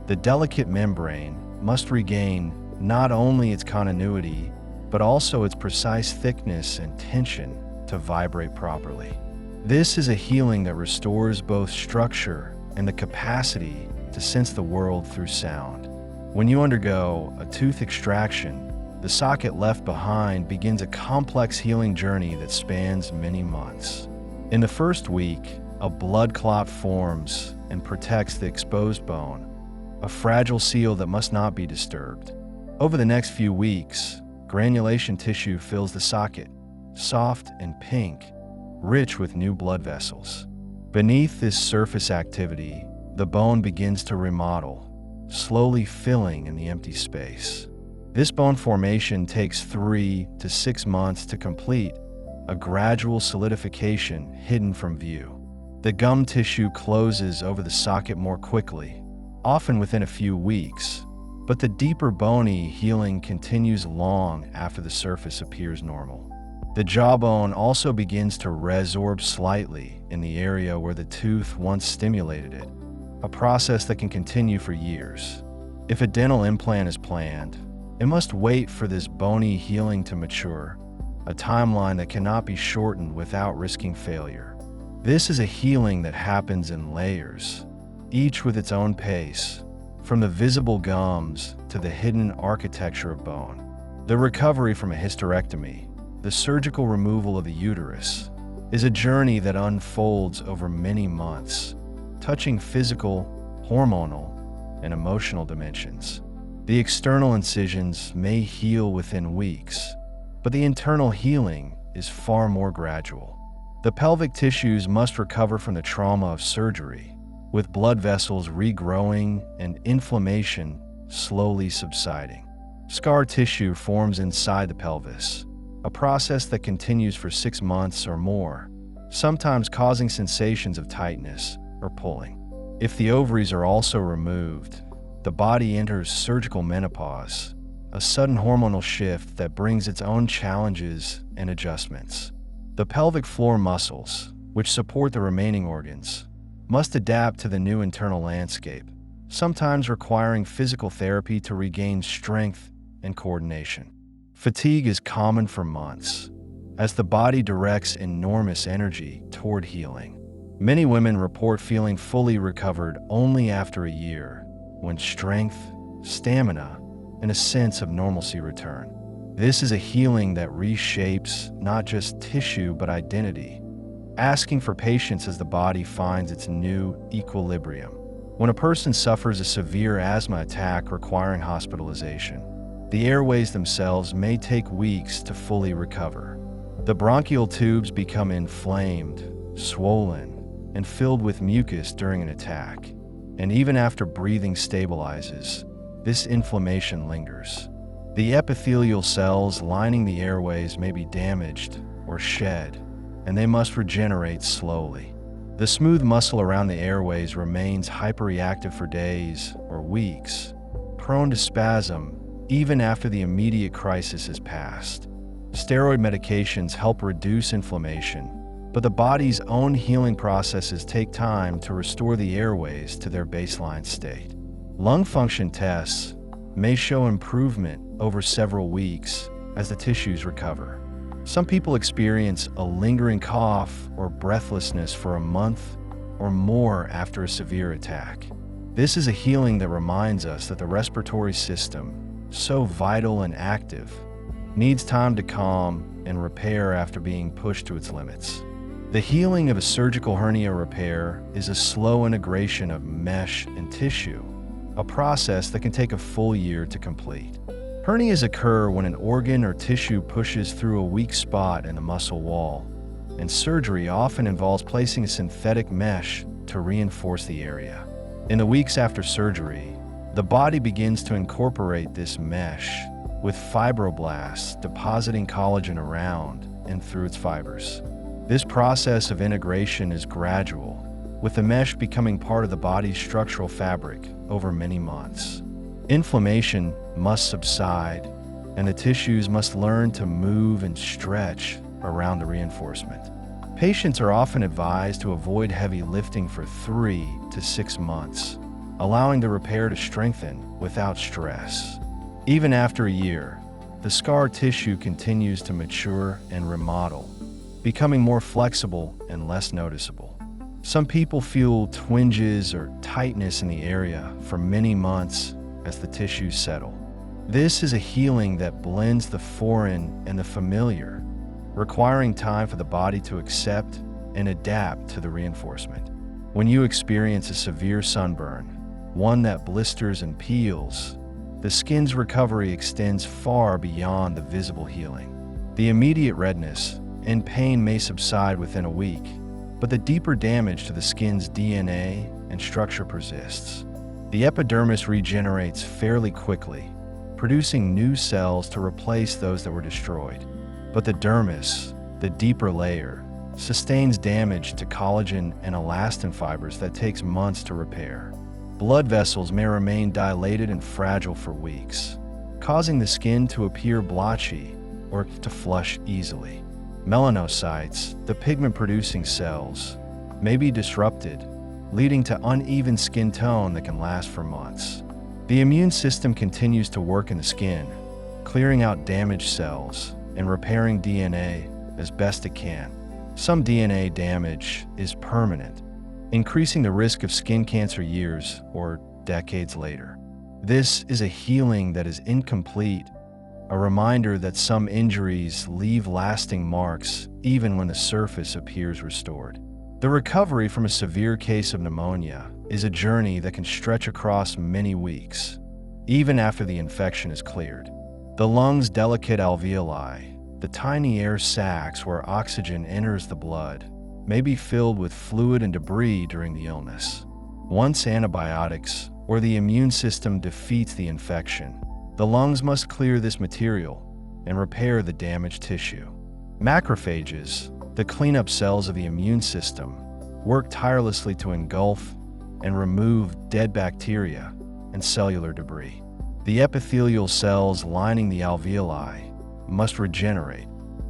The delicate membrane must regain not only its continuity, but also its precise thickness and tension to vibrate properly. This is a healing that restores both structure and the capacity to sense the world through sound. When you undergo a tooth extraction, the socket left behind begins a complex healing journey that spans many months. In the first week, a blood clot forms and protects the exposed bone, a fragile seal that must not be disturbed. Over the next few weeks, granulation tissue fills the socket, soft and pink, rich with new blood vessels. Beneath this surface activity, the bone begins to remodel, slowly filling in the empty space. This bone formation takes 3 to 6 months to complete, a gradual solidification hidden from view. The gum tissue closes over the socket more quickly, often within a few weeks, but the deeper bony healing continues long after the surface appears normal. The jawbone also begins to resorb slightly in the area where the tooth once stimulated it, a process that can continue for years. If a dental implant is planned, it must wait for this bony healing to mature, a timeline that cannot be shortened without risking failure. This is a healing that happens in layers, each with its own pace, from the visible gums to the hidden architecture of bone. The recovery from a hysterectomy, the surgical removal of the uterus, is a journey that unfolds over many months, touching physical, hormonal, and emotional dimensions. The external incisions may heal within weeks, but the internal healing is far more gradual. The pelvic tissues must recover from the trauma of surgery, with blood vessels regrowing and inflammation slowly subsiding. Scar tissue forms inside the pelvis, a process that continues for 6 months or more, sometimes causing sensations of tightness or pulling. If the ovaries are also removed, the body enters surgical menopause, a sudden hormonal shift that brings its own challenges and adjustments. The pelvic floor muscles, which support the remaining organs, must adapt to the new internal landscape, sometimes requiring physical therapy to regain strength and coordination. Fatigue is common for months, as the body directs enormous energy toward healing. Many women report feeling fully recovered only after a year, when strength, stamina, and a sense of normalcy return. This is a healing that reshapes not just tissue but identity, asking for patience as the body finds its new equilibrium. When a person suffers a severe asthma attack requiring hospitalization, the airways themselves may take weeks to fully recover. The bronchial tubes become inflamed, swollen, and filled with mucus during an attack. And even after breathing stabilizes, this inflammation lingers. The epithelial cells lining the airways may be damaged or shed, and they must regenerate slowly. The smooth muscle around the airways remains hyperreactive for days or weeks, prone to spasm even after the immediate crisis has passed. Steroid medications help reduce inflammation, but the body's own healing processes take time to restore the airways to their baseline state. Lung function tests may show improvement over several weeks as the tissues recover. Some people experience a lingering cough or breathlessness for a month or more after a severe attack. This is a healing that reminds us that the respiratory system, so vital and active, needs time to calm and repair after being pushed to its limits. The healing of a surgical hernia repair is a slow integration of mesh and tissue, a process that can take a full year to complete. Hernias occur when an organ or tissue pushes through a weak spot in the muscle wall, and surgery often involves placing a synthetic mesh to reinforce the area. In the weeks after surgery, the body begins to incorporate this mesh, with fibroblasts depositing collagen around and through its fibers. This process of integration is gradual, with the mesh becoming part of the body's structural fabric over many months. Inflammation must subside, and the tissues must learn to move and stretch around the reinforcement. Patients are often advised to avoid heavy lifting for 3 to 6 months, allowing the repair to strengthen without stress. Even after a year, the scar tissue continues to mature and remodel, becoming more flexible and less noticeable. Some people feel twinges or tightness in the area for many months as the tissues settle. This is a healing that blends the foreign and the familiar, requiring time for the body to accept and adapt to the reinforcement. When you experience a severe sunburn, one that blisters and peels, the skin's recovery extends far beyond the visible healing. The immediate redness and pain may subside within a week, but the deeper damage to the skin's DNA and structure persists. The epidermis regenerates fairly quickly, producing new cells to replace those that were destroyed. But the dermis, the deeper layer, sustains damage to collagen and elastin fibers that takes months to repair. Blood vessels may remain dilated and fragile for weeks, causing the skin to appear blotchy or to flush easily. Melanocytes, the pigment-producing cells, may be disrupted, leading to uneven skin tone that can last for months. The immune system continues to work in the skin, clearing out damaged cells and repairing DNA as best it can. Some DNA damage is permanent, increasing the risk of skin cancer years or decades later. This is a healing that is incomplete, a reminder that some injuries leave lasting marks even when the surface appears restored. The recovery from a severe case of pneumonia is a journey that can stretch across many weeks, even after the infection is cleared. The lungs' delicate alveoli, the tiny air sacs where oxygen enters the blood, may be filled with fluid and debris during the illness. Once antibiotics or the immune system defeats the infection, the lungs must clear this material and repair the damaged tissue. Macrophages, The cleanup cells of the immune system work tirelessly to engulf and remove dead bacteria and cellular debris. The epithelial cells lining the alveoli must regenerate,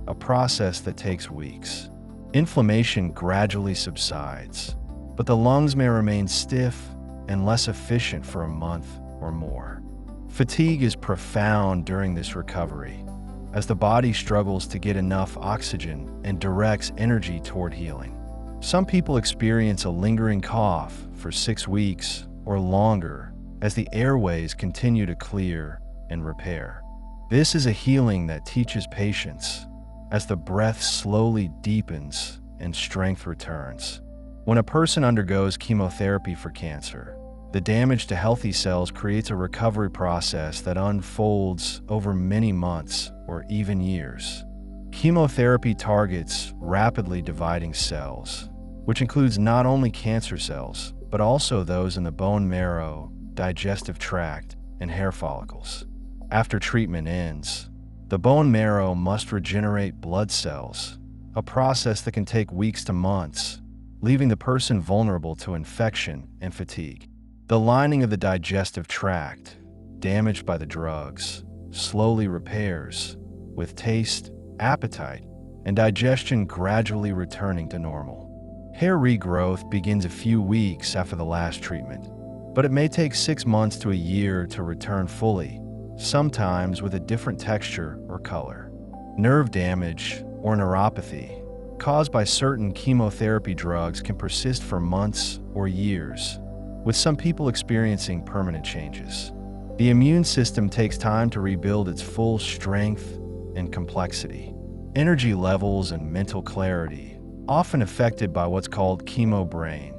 a process that takes weeks. Inflammation gradually subsides, but the lungs may remain stiff and less efficient for a month or more. Fatigue is profound during this recovery, as the body struggles to get enough oxygen and directs energy toward healing. Some people experience a lingering cough for 6 weeks or longer as the airways continue to clear and repair. This is a healing that teaches patience as the breath slowly deepens and strength returns. When a person undergoes chemotherapy for cancer, the damage to healthy cells creates a recovery process that unfolds over many months or even years. Chemotherapy targets rapidly dividing cells, which includes not only cancer cells, but also those in the bone marrow, digestive tract, and hair follicles. After treatment ends, the bone marrow must regenerate blood cells, a process that can take weeks to months, leaving the person vulnerable to infection and fatigue. The lining of the digestive tract, damaged by the drugs, slowly repairs, with taste, appetite, and digestion gradually returning to normal. Hair regrowth begins a few weeks after the last treatment, but it may take 6 months to a year to return fully, sometimes with a different texture or color. Nerve damage or neuropathy caused by certain chemotherapy drugs can persist for months or years, with some people experiencing permanent changes. The immune system takes time to rebuild its full strength and complexity. Energy levels and mental clarity, often affected by what's called chemo brain,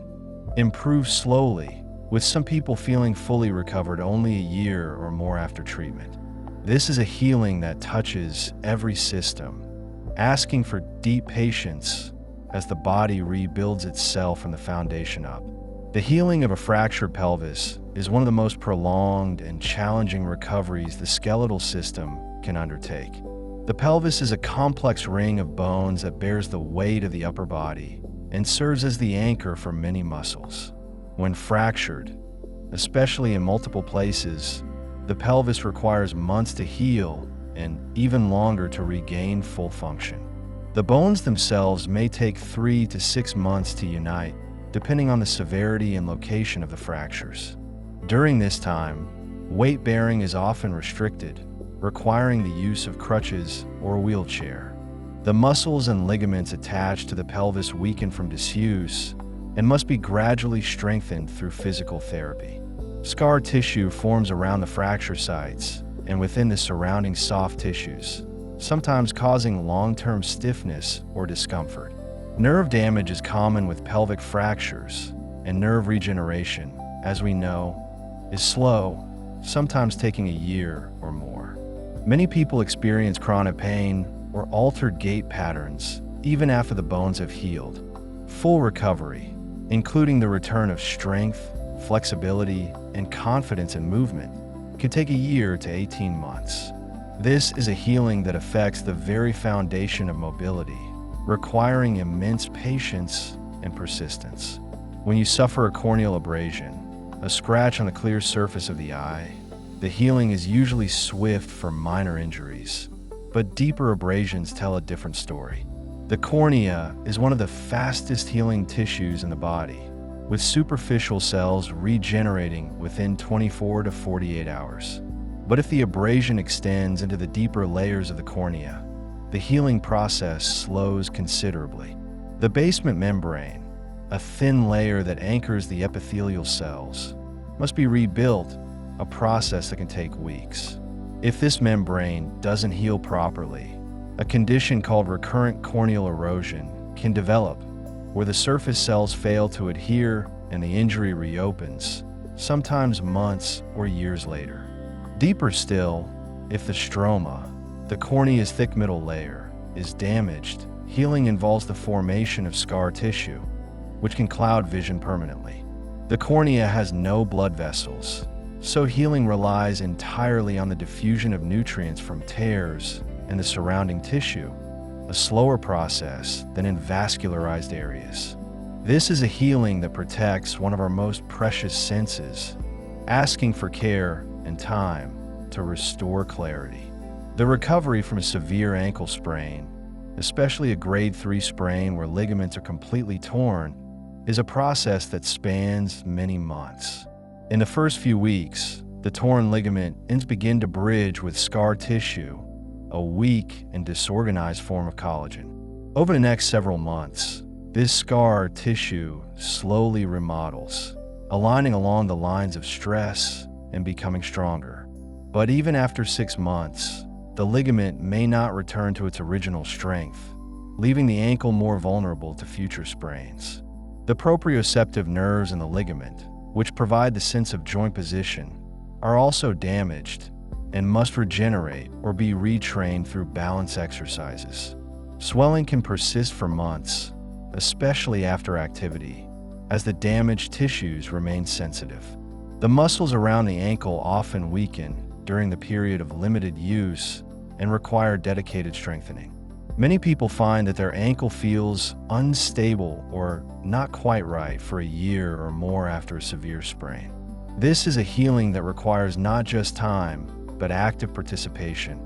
improve slowly, with some people feeling fully recovered only a year or more after treatment. This is a healing that touches every system, asking for deep patience as the body rebuilds itself from the foundation up. The healing of a fractured pelvis is one of the most prolonged and challenging recoveries the skeletal system can undertake. The pelvis is a complex ring of bones that bears the weight of the upper body and serves as the anchor for many muscles. When fractured, especially in multiple places, the pelvis requires months to heal and even longer to regain full function. The bones themselves may take 3 to 6 months to unite, depending on the severity and location of the fractures. During this time, weight bearing is often restricted, requiring the use of crutches or a wheelchair. The muscles and ligaments attached to the pelvis weaken from disuse and must be gradually strengthened through physical therapy. Scar tissue forms around the fracture sites and within the surrounding soft tissues, sometimes causing long-term stiffness or discomfort. Nerve damage is common with pelvic fractures, and nerve regeneration, as we know, is slow, sometimes taking a year or more. Many people experience chronic pain or altered gait patterns even after the bones have healed. Full recovery, including the return of strength, flexibility, and confidence in movement, can take a year to 18 months. This is a healing that affects the very foundation of mobility, requiring immense patience and persistence. When you suffer a corneal abrasion, a scratch on the clear surface of the eye, the healing is usually swift for minor injuries, but deeper abrasions tell a different story. The cornea is one of the fastest healing tissues in the body, with superficial cells regenerating within 24 to 48 hours. But if the abrasion extends into the deeper layers of the cornea, the healing process slows considerably. The basement membrane, a thin layer that anchors the epithelial cells, must be rebuilt, a process that can take weeks. If this membrane doesn't heal properly, a condition called recurrent corneal erosion can develop, where the surface cells fail to adhere and the injury reopens, sometimes months or years later. Deeper still, if the stroma, the cornea's thick middle layer, is damaged, healing involves the formation of scar tissue, which can cloud vision permanently. The cornea has no blood vessels, so healing relies entirely on the diffusion of nutrients from tears and the surrounding tissue, a slower process than in vascularized areas. This is a healing that protects one of our most precious senses, asking for care and time to restore clarity. The recovery from a severe ankle sprain, especially a grade 3 sprain where ligaments are completely torn, is a process that spans many months. In the first few weeks, the torn ligament ends begin to bridge with scar tissue, a weak and disorganized form of collagen. Over the next several months, this scar tissue slowly remodels, aligning along the lines of stress and becoming stronger. But even after 6 months, the ligament may not return to its original strength, leaving the ankle more vulnerable to future sprains. The proprioceptive nerves in the ligament, which provide the sense of joint position, are also damaged and must regenerate or be retrained through balance exercises. Swelling can persist for months, especially after activity, as the damaged tissues remain sensitive. The muscles around the ankle often weaken during the period of limited use and require dedicated strengthening. Many people find that their ankle feels unstable or not quite right for a year or more after a severe sprain. This is a healing that requires not just time, but active participation,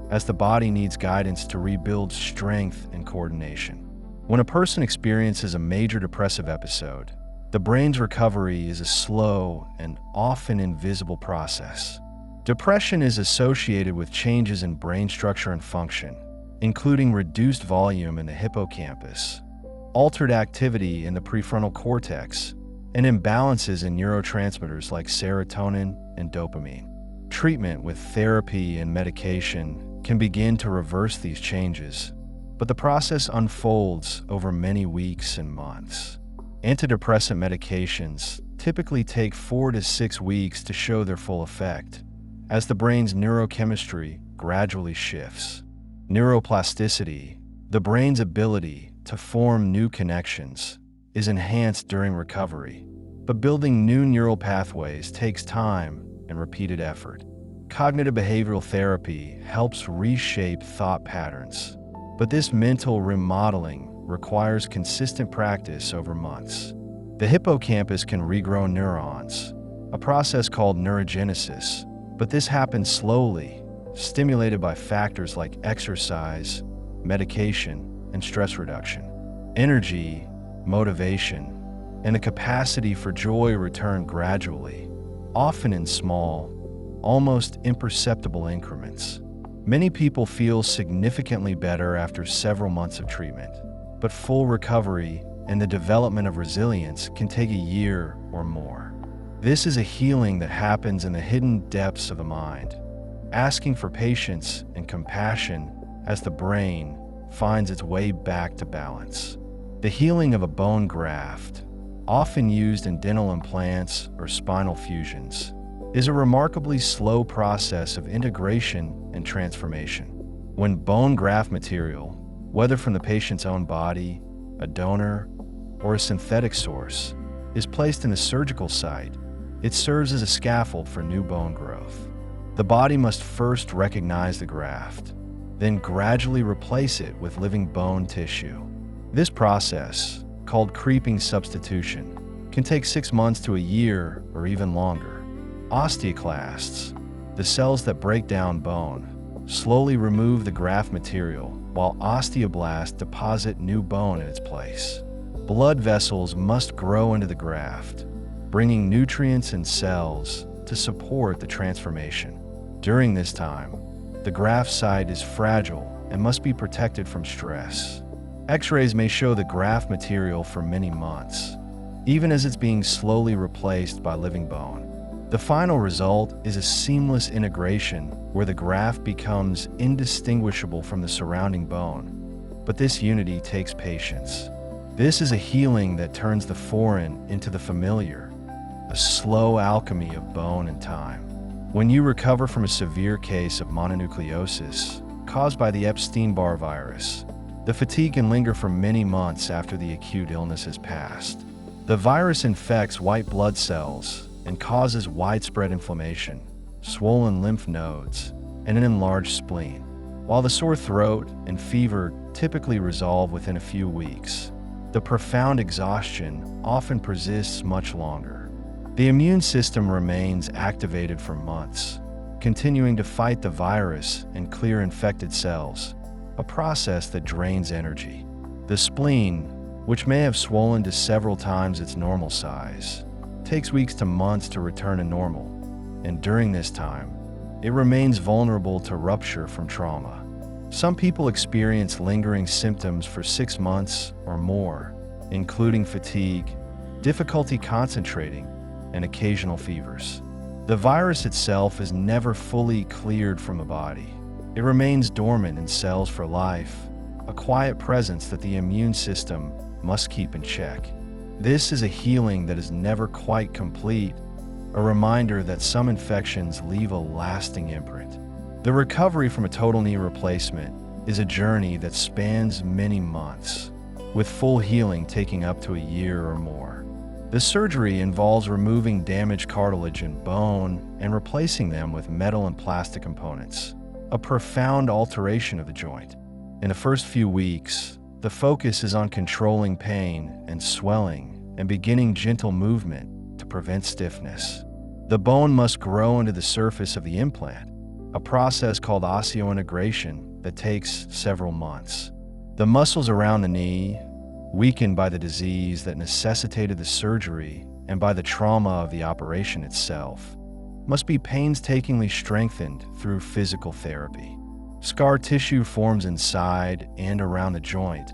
as the body needs guidance to rebuild strength and coordination. When a person experiences a major depressive episode, the brain's recovery is a slow and often invisible process. Depression is associated with changes in brain structure and function, including reduced volume in the hippocampus, altered activity in the prefrontal cortex, and imbalances in neurotransmitters like serotonin and dopamine. Treatment with therapy and medication can begin to reverse these changes, but the process unfolds over many weeks and months. Antidepressant medications typically take 4 to 6 weeks to show their full effect, as the brain's neurochemistry gradually shifts. Neuroplasticity, the brain's ability to form new connections, is enhanced during recovery, but building new neural pathways takes time and repeated effort. Cognitive behavioral therapy helps reshape thought patterns, but this mental remodeling requires consistent practice over months. The hippocampus can regrow neurons, a process called neurogenesis, but this happens slowly, stimulated by factors like exercise, medication, and stress reduction. Energy, motivation, and the capacity for joy return gradually, often in small, almost imperceptible increments. Many people feel significantly better after several months of treatment, but full recovery and the development of resilience can take a year or more. This is a healing that happens in the hidden depths of the mind, asking for patience and compassion as the brain finds its way back to balance. The healing of a bone graft, often used in dental implants or spinal fusions, is a remarkably slow process of integration and transformation. When bone graft material, whether from the patient's own body, a donor, or a synthetic source, is placed in a surgical site, it serves as a scaffold for new bone growth. The body must first recognize the graft, then gradually replace it with living bone tissue. This process, called creeping substitution, can take 6 months to a year or even longer. Osteoclasts, the cells that break down bone, slowly remove the graft material, while osteoblasts deposit new bone in its place. Blood vessels must grow into the graft, bringing nutrients and cells to support the transformation. During this time, the graft site is fragile and must be protected from stress. X-rays may show the graft material for many months, even as it's being slowly replaced by living bone. The final result is a seamless integration where the graft becomes indistinguishable from the surrounding bone. But this unity takes patience. This is a healing that turns the foreign into the familiar, a slow alchemy of bone and time. When you recover from a severe case of mononucleosis caused by the Epstein-Barr virus, the fatigue can linger for many months after the acute illness has passed. The virus infects white blood cells and causes widespread inflammation, swollen lymph nodes, and an enlarged spleen. While the sore throat and fever typically resolve within a few weeks. The profound exhaustion often persists much longer. The immune system remains activated for months, continuing to fight the virus and clear infected cells, a process that drains energy. The spleen, which may have swollen to several times its normal size, takes weeks to months to return to normal, and during this time, it remains vulnerable to rupture from trauma. Some people experience lingering symptoms for 6 months or more, including fatigue, difficulty concentrating, and occasional fevers. The virus itself is never fully cleared from the body. It remains dormant in cells for life, a quiet presence that the immune system must keep in check. This is a healing that is never quite complete, a reminder that some infections leave a lasting imprint. The recovery from a total knee replacement is a journey that spans many months, with full healing taking up to a year or more. The surgery involves removing damaged cartilage and bone and replacing them with metal and plastic components, a profound alteration of the joint. In the first few weeks, the focus is on controlling pain and swelling and beginning gentle movement to prevent stiffness. The bone must grow into the surface of the implant, a process called osseointegration that takes several months. The muscles around the knee, weakened by the disease that necessitated the surgery and by the trauma of the operation itself, must be painstakingly strengthened through physical therapy. Scar tissue forms inside and around the joint,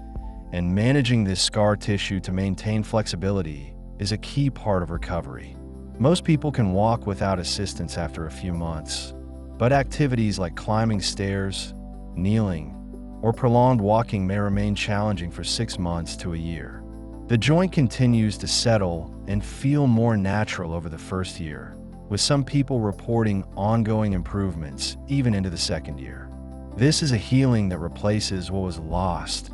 and managing this scar tissue to maintain flexibility is a key part of recovery. Most people can walk without assistance after a few months, but activities like climbing stairs, kneeling, or prolonged walking may remain challenging for 6 months to a year. The joint continues to settle and feel more natural over the first year, with some people reporting ongoing improvements even into the second year. This is a healing that replaces what was lost,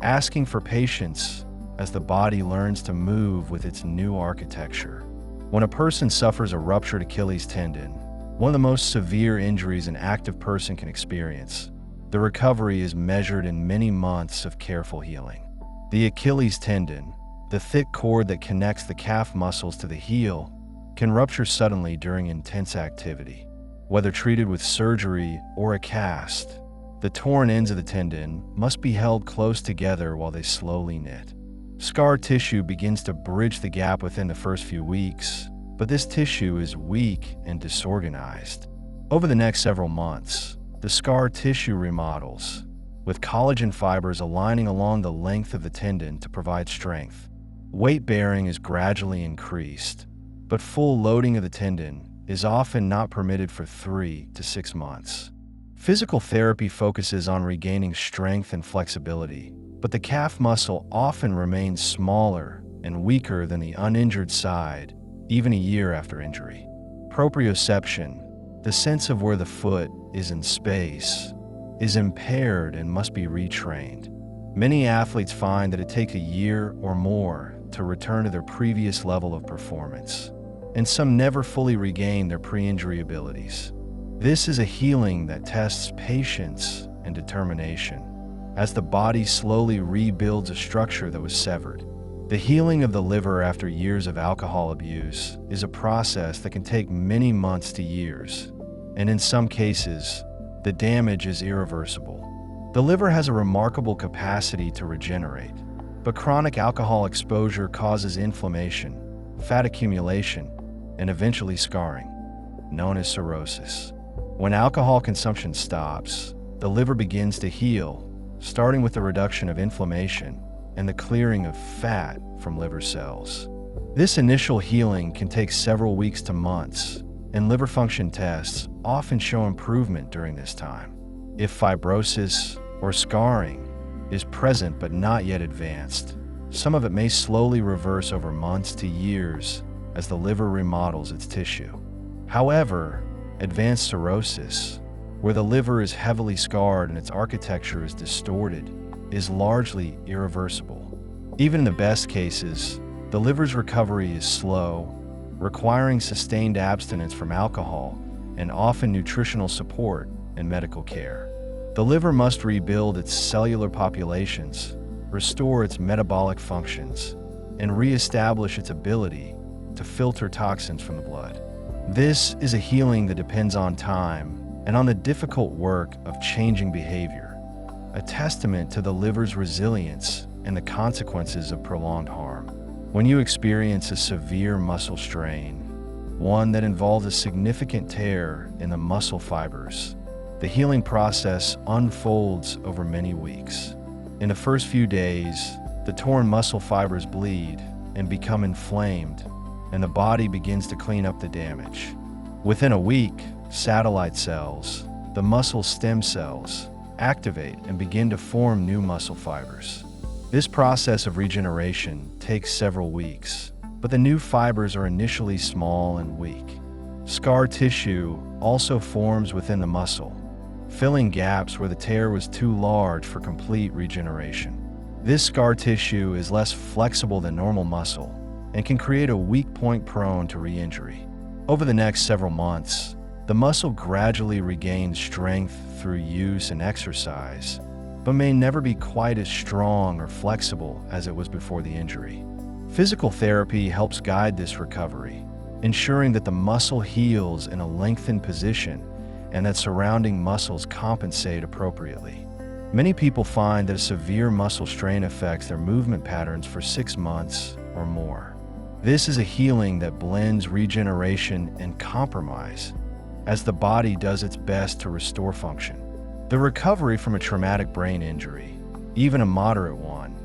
asking for patience as the body learns to move with its new architecture. When a person suffers a ruptured Achilles tendon, one of the most severe injuries an active person can experience, the recovery is measured in many months of careful healing. The Achilles tendon, the thick cord that connects the calf muscles to the heel, can rupture suddenly during intense activity. Whether treated with surgery or a cast, the torn ends of the tendon must be held close together while they slowly knit. Scar tissue begins to bridge the gap within the first few weeks, but this tissue is weak and disorganized. Over the next several months, the scar tissue remodels, with collagen fibers aligning along the length of the tendon to provide strength. Weight bearing is gradually increased, but full loading of the tendon is often not permitted for 3 to 6 months. Physical therapy focuses on regaining strength and flexibility, but the calf muscle often remains smaller and weaker than the uninjured side, even a year after injury. Proprioception, the sense of where the foot is in space, is impaired and must be retrained. Many athletes find that it takes a year or more to return to their previous level of performance, and some never fully regain their pre-injury abilities. This is a healing that tests patience and determination, as the body slowly rebuilds a structure that was severed. The healing of the liver after years of alcohol abuse is a process that can take many months to years, and in some cases, the damage is irreversible. The liver has a remarkable capacity to regenerate, but chronic alcohol exposure causes inflammation, fat accumulation, and eventually scarring, known as cirrhosis. When alcohol consumption stops, the liver begins to heal, starting with the reduction of inflammation and the clearing of fat from liver cells. This initial healing can take several weeks to months, and liver function tests often show improvement during this time. If fibrosis or scarring is present but not yet advanced, some of it may slowly reverse over months to years as the liver remodels its tissue. However, advanced cirrhosis, where the liver is heavily scarred and its architecture is distorted, is largely irreversible. Even in the best cases, the liver's recovery is slow, requiring sustained abstinence from alcohol and often nutritional support and medical care. The liver must rebuild its cellular populations, restore its metabolic functions, and reestablish its ability to filter toxins from the blood. This is a healing that depends on time and on the difficult work of changing behavior, a testament to the liver's resilience and the consequences of prolonged harm. When you experience a severe muscle strain, one that involves a significant tear in the muscle fibers, the healing process unfolds over many weeks. In the first few days, the torn muscle fibers bleed and become inflamed, and the body begins to clean up the damage. Within a week, satellite cells, the muscle stem cells, activate and begin to form new muscle fibers. This process of regeneration takes several weeks, but the new fibers are initially small and weak. Scar tissue also forms within the muscle, filling gaps where the tear was too large for complete regeneration. This scar tissue is less flexible than normal muscle and can create a weak point prone to re-injury. Over the next several months, the muscle gradually regains strength through use and exercise, but may never be quite as strong or flexible as it was before the injury. Physical therapy helps guide this recovery, ensuring that the muscle heals in a lengthened position and that surrounding muscles compensate appropriately. Many people find that a severe muscle strain affects their movement patterns for 6 months or more. This is a healing that blends regeneration and compromise, as the body does its best to restore function. The recovery from a traumatic brain injury, even a moderate one,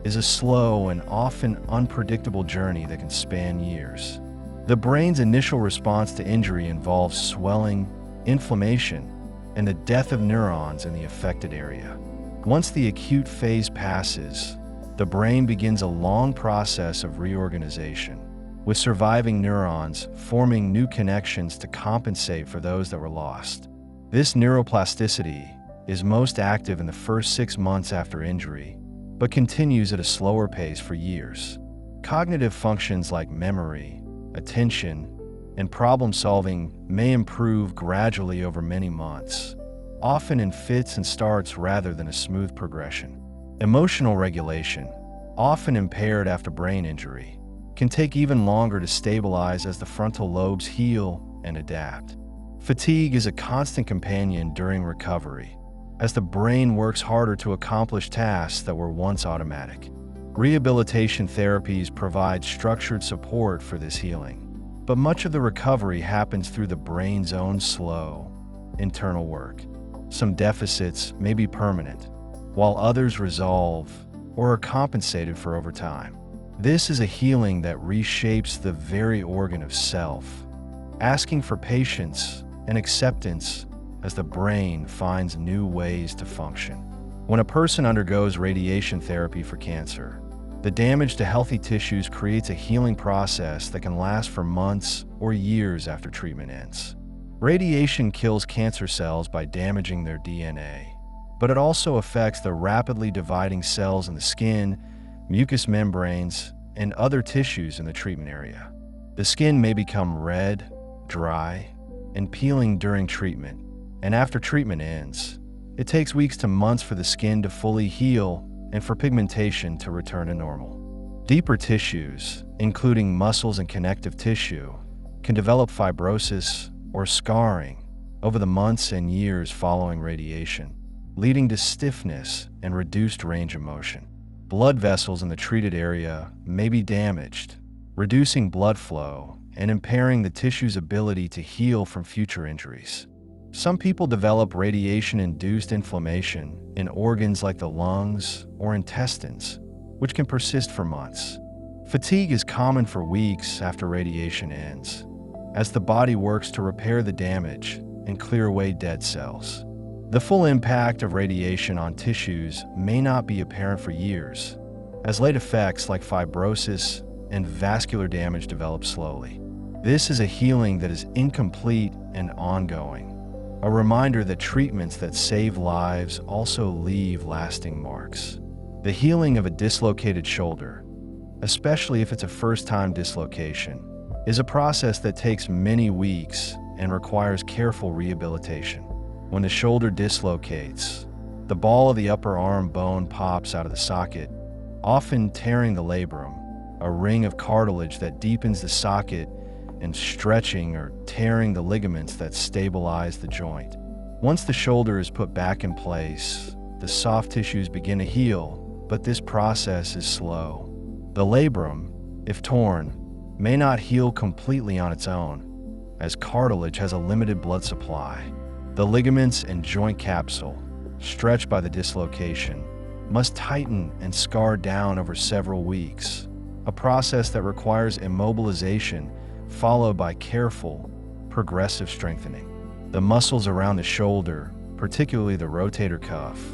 is a slow and often unpredictable journey that can span years. The brain's initial response to injury involves swelling, inflammation, and the death of neurons in the affected area. Once the acute phase passes, the brain begins a long process of reorganization, with surviving neurons forming new connections to compensate for those that were lost. This neuroplasticity is most active in the first 6 months after injury, but continues at a slower pace for years. Cognitive functions like memory, attention, and problem-solving may improve gradually over many months, often in fits and starts rather than a smooth progression. Emotional regulation, often impaired after brain injury, can take even longer to stabilize as the frontal lobes heal and adapt. Fatigue is a constant companion during recovery, as the brain works harder to accomplish tasks that were once automatic. Rehabilitation therapies provide structured support for this healing, but much of the recovery happens through the brain's own slow, internal work. Some deficits may be permanent, while others resolve or are compensated for over time. This is a healing that reshapes the very organ of self, asking for patience and acceptance as the brain finds new ways to function. When a person undergoes radiation therapy for cancer, the damage to healthy tissues creates a healing process that can last for months or years after treatment ends. Radiation kills cancer cells by damaging their DNA, but it also affects the rapidly dividing cells in the skin, mucous membranes, and other tissues in the treatment area. The skin may become red, dry, and peeling during treatment, and after treatment ends, it takes weeks to months for the skin to fully heal and for pigmentation to return to normal. Deeper tissues, including muscles and connective tissue, can develop fibrosis or scarring over the months and years following radiation, leading to stiffness and reduced range of motion. Blood vessels in the treated area may be damaged, reducing blood flow and impairing the tissue's ability to heal from future injuries. Some people develop radiation-induced inflammation in organs like the lungs or intestines, which can persist for months. Fatigue is common for weeks after radiation ends, as the body works to repair the damage and clear away dead cells. The full impact of radiation on tissues may not be apparent for years, as late effects like fibrosis and vascular damage develop slowly. This is a healing that is incomplete and ongoing, a reminder that treatments that save lives also leave lasting marks. The healing of a dislocated shoulder, especially if it's a first-time dislocation, is a process that takes many weeks and requires careful rehabilitation. When the shoulder dislocates, the ball of the upper arm bone pops out of the socket, often tearing the labrum, a ring of cartilage that deepens the socket and stretching or tearing the ligaments that stabilize the joint. Once the shoulder is put back in place, the soft tissues begin to heal, but this process is slow. The labrum, if torn, may not heal completely on its own, as cartilage has a limited blood supply. The ligaments and joint capsule, stretched by the dislocation, must tighten and scar down over several weeks, a process that requires immobilization followed by careful, progressive strengthening. The muscles around the shoulder, particularly the rotator cuff,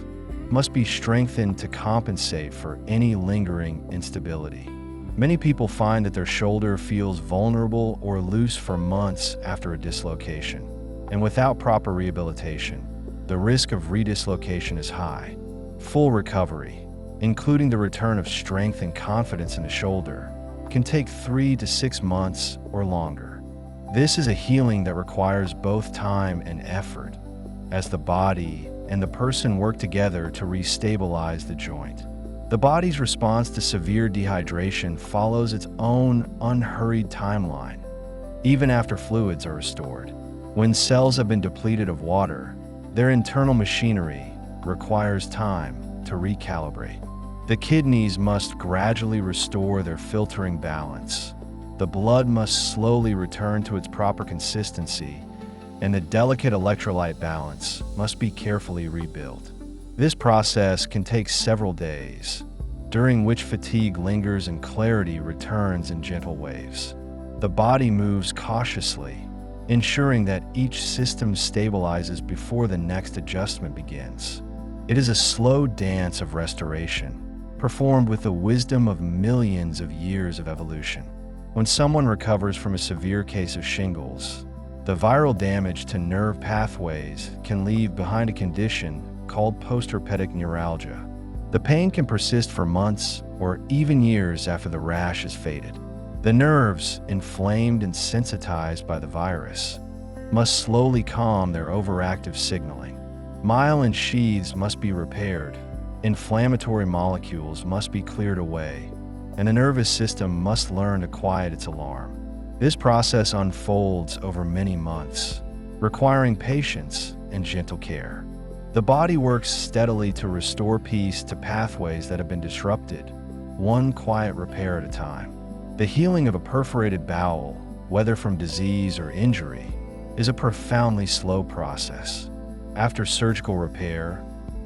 must be strengthened to compensate for any lingering instability. Many people find that their shoulder feels vulnerable or loose for months after a dislocation, and without proper rehabilitation, the risk of redislocation is high. Full recovery, including the return of strength and confidence in the shoulder, can take 3 to 6 months or longer. This is a healing that requires both time and effort, as the body and the person work together to restabilize the joint. The body's response to severe dehydration follows its own unhurried timeline, even after fluids are restored. When cells have been depleted of water, their internal machinery requires time to recalibrate. The kidneys must gradually restore their filtering balance. The blood must slowly return to its proper consistency, and the delicate electrolyte balance must be carefully rebuilt. This process can take several days, during which fatigue lingers and clarity returns in gentle waves. The body moves cautiously, ensuring that each system stabilizes before the next adjustment begins. It is a slow dance of restoration, performed with the wisdom of millions of years of evolution. When someone recovers from a severe case of shingles, the viral damage to nerve pathways can leave behind a condition called postherpetic neuralgia. The pain can persist for months or even years after the rash has faded. The nerves, inflamed and sensitized by the virus, must slowly calm their overactive signaling. Myelin sheaths must be repaired, inflammatory molecules must be cleared away, and the nervous system must learn to quiet its alarm. This process unfolds over many months, requiring patience and gentle care. The body works steadily to restore peace to pathways that have been disrupted, one quiet repair at a time. The healing of a perforated bowel, whether from disease or injury, is a profoundly slow process. After surgical repair,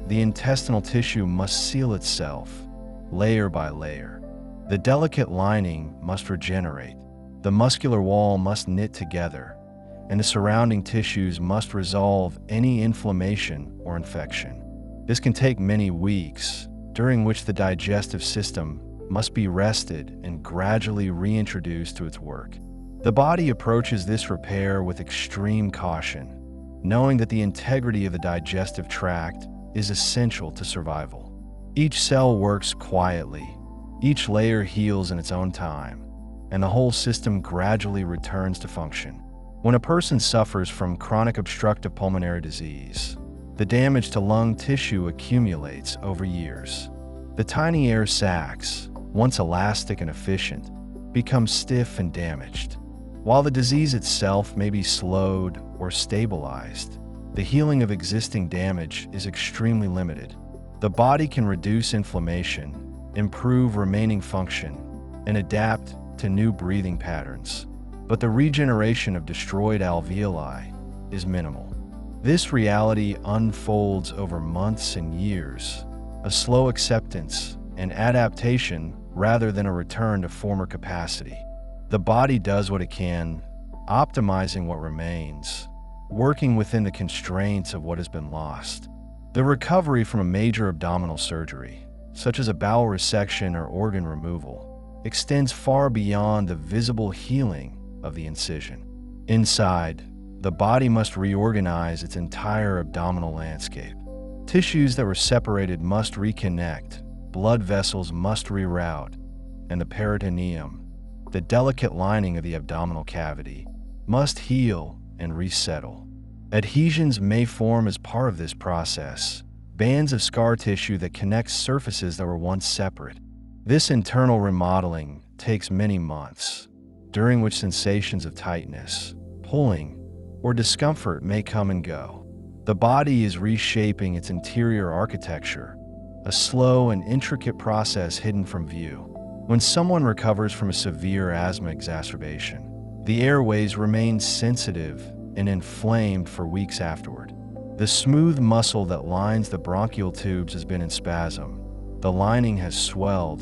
the intestinal tissue must seal itself, layer by layer. The delicate lining must regenerate, the muscular wall must knit together, and the surrounding tissues must resolve any inflammation or infection. This can take many weeks, during which the digestive system must be rested and gradually reintroduced to its work. The body approaches this repair with extreme caution, knowing that the integrity of the digestive tract is essential to survival. Each cell works quietly, each layer heals in its own time, and the whole system gradually returns to function. When a person suffers from chronic obstructive pulmonary disease, the damage to lung tissue accumulates over years. The tiny air sacs, once elastic and efficient, become stiff and damaged. While the disease itself may be slowed or stabilized, the healing of existing damage is extremely limited. The body can reduce inflammation, improve remaining function, and adapt to new breathing patterns, but the regeneration of destroyed alveoli is minimal. This reality unfolds over months and years, a slow acceptance and adaptation rather than a return to former capacity. The body does what it can, optimizing what remains, working within the constraints of what has been lost. The recovery from a major abdominal surgery, such as a bowel resection or organ removal, extends far beyond the visible healing of the incision. Inside, the body must reorganize its entire abdominal landscape. Tissues that were separated must reconnect, blood vessels must reroute, and the peritoneum, the delicate lining of the abdominal cavity, must heal and resettle. Adhesions may form as part of this process, bands of scar tissue that connect surfaces that were once separate. This internal remodeling takes many months, during which sensations of tightness, pulling, or discomfort may come and go. The body is reshaping its interior architecture, a slow and intricate process hidden from view. When someone recovers from a severe asthma exacerbation, the airways remain sensitive and inflamed for weeks afterward. The smooth muscle that lines the bronchial tubes has been in spasm, the lining has swelled,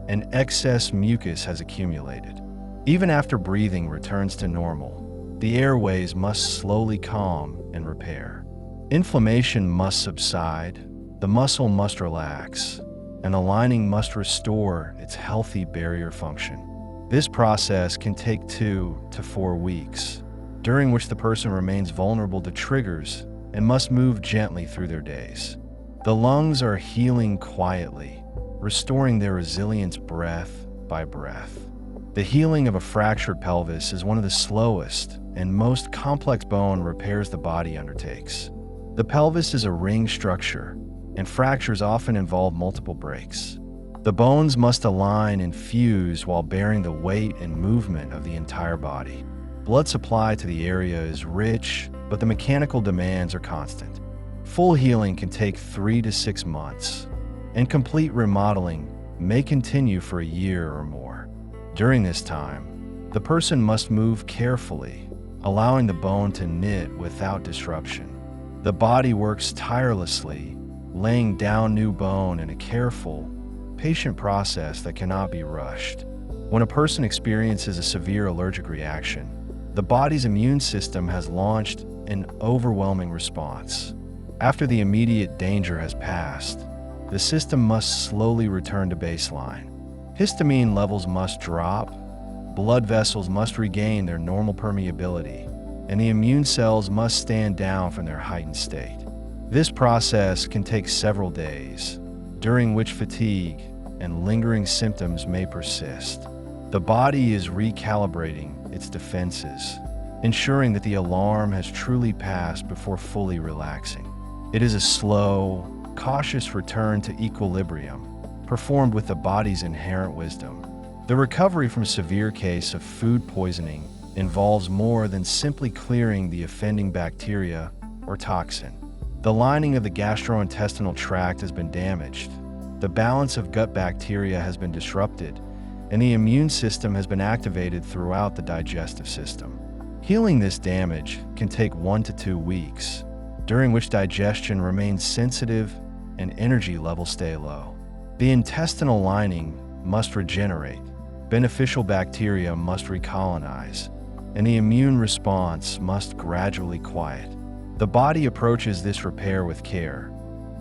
and excess mucus has accumulated. Even after breathing returns to normal, the airways must slowly calm and repair. Inflammation must subside, the muscle must relax, and the lining must restore its healthy barrier function. This process can take 2 to 4 weeks, during which the person remains vulnerable to triggers and must move gently through their days. The lungs are healing quietly, restoring their resilience breath by breath. The healing of a fractured pelvis is one of the slowest and most complex bone repairs the body undertakes. The pelvis is a ring structure, and fractures often involve multiple breaks. The bones must align and fuse while bearing the weight and movement of the entire body. Blood supply to the area is rich, but the mechanical demands are constant. Full healing can take 3 to 6 months, and complete remodeling may continue for a year or more. During this time, the person must move carefully, allowing the bone to knit without disruption. The body works tirelessly, laying down new bone in a careful, patient process that cannot be rushed. When a person experiences a severe allergic reaction, the body's immune system has launched an overwhelming response. After the immediate danger has passed, the system must slowly return to baseline. Histamine levels must drop, blood vessels must regain their normal permeability, and the immune cells must stand down from their heightened state. This process can take several days, during which fatigue and lingering symptoms may persist. The body is recalibrating its defenses, ensuring that the alarm has truly passed before fully relaxing. It is a slow, cautious return to equilibrium, performed with the body's inherent wisdom. The recovery from a severe case of food poisoning involves more than simply clearing the offending bacteria or toxin. The lining of the gastrointestinal tract has been damaged, the balance of gut bacteria has been disrupted, and the immune system has been activated throughout the digestive system. Healing this damage can take 1 to 2 weeks, during which digestion remains sensitive and energy levels stay low. The intestinal lining must regenerate, beneficial bacteria must recolonize, and the immune response must gradually quiet. The body approaches this repair with care,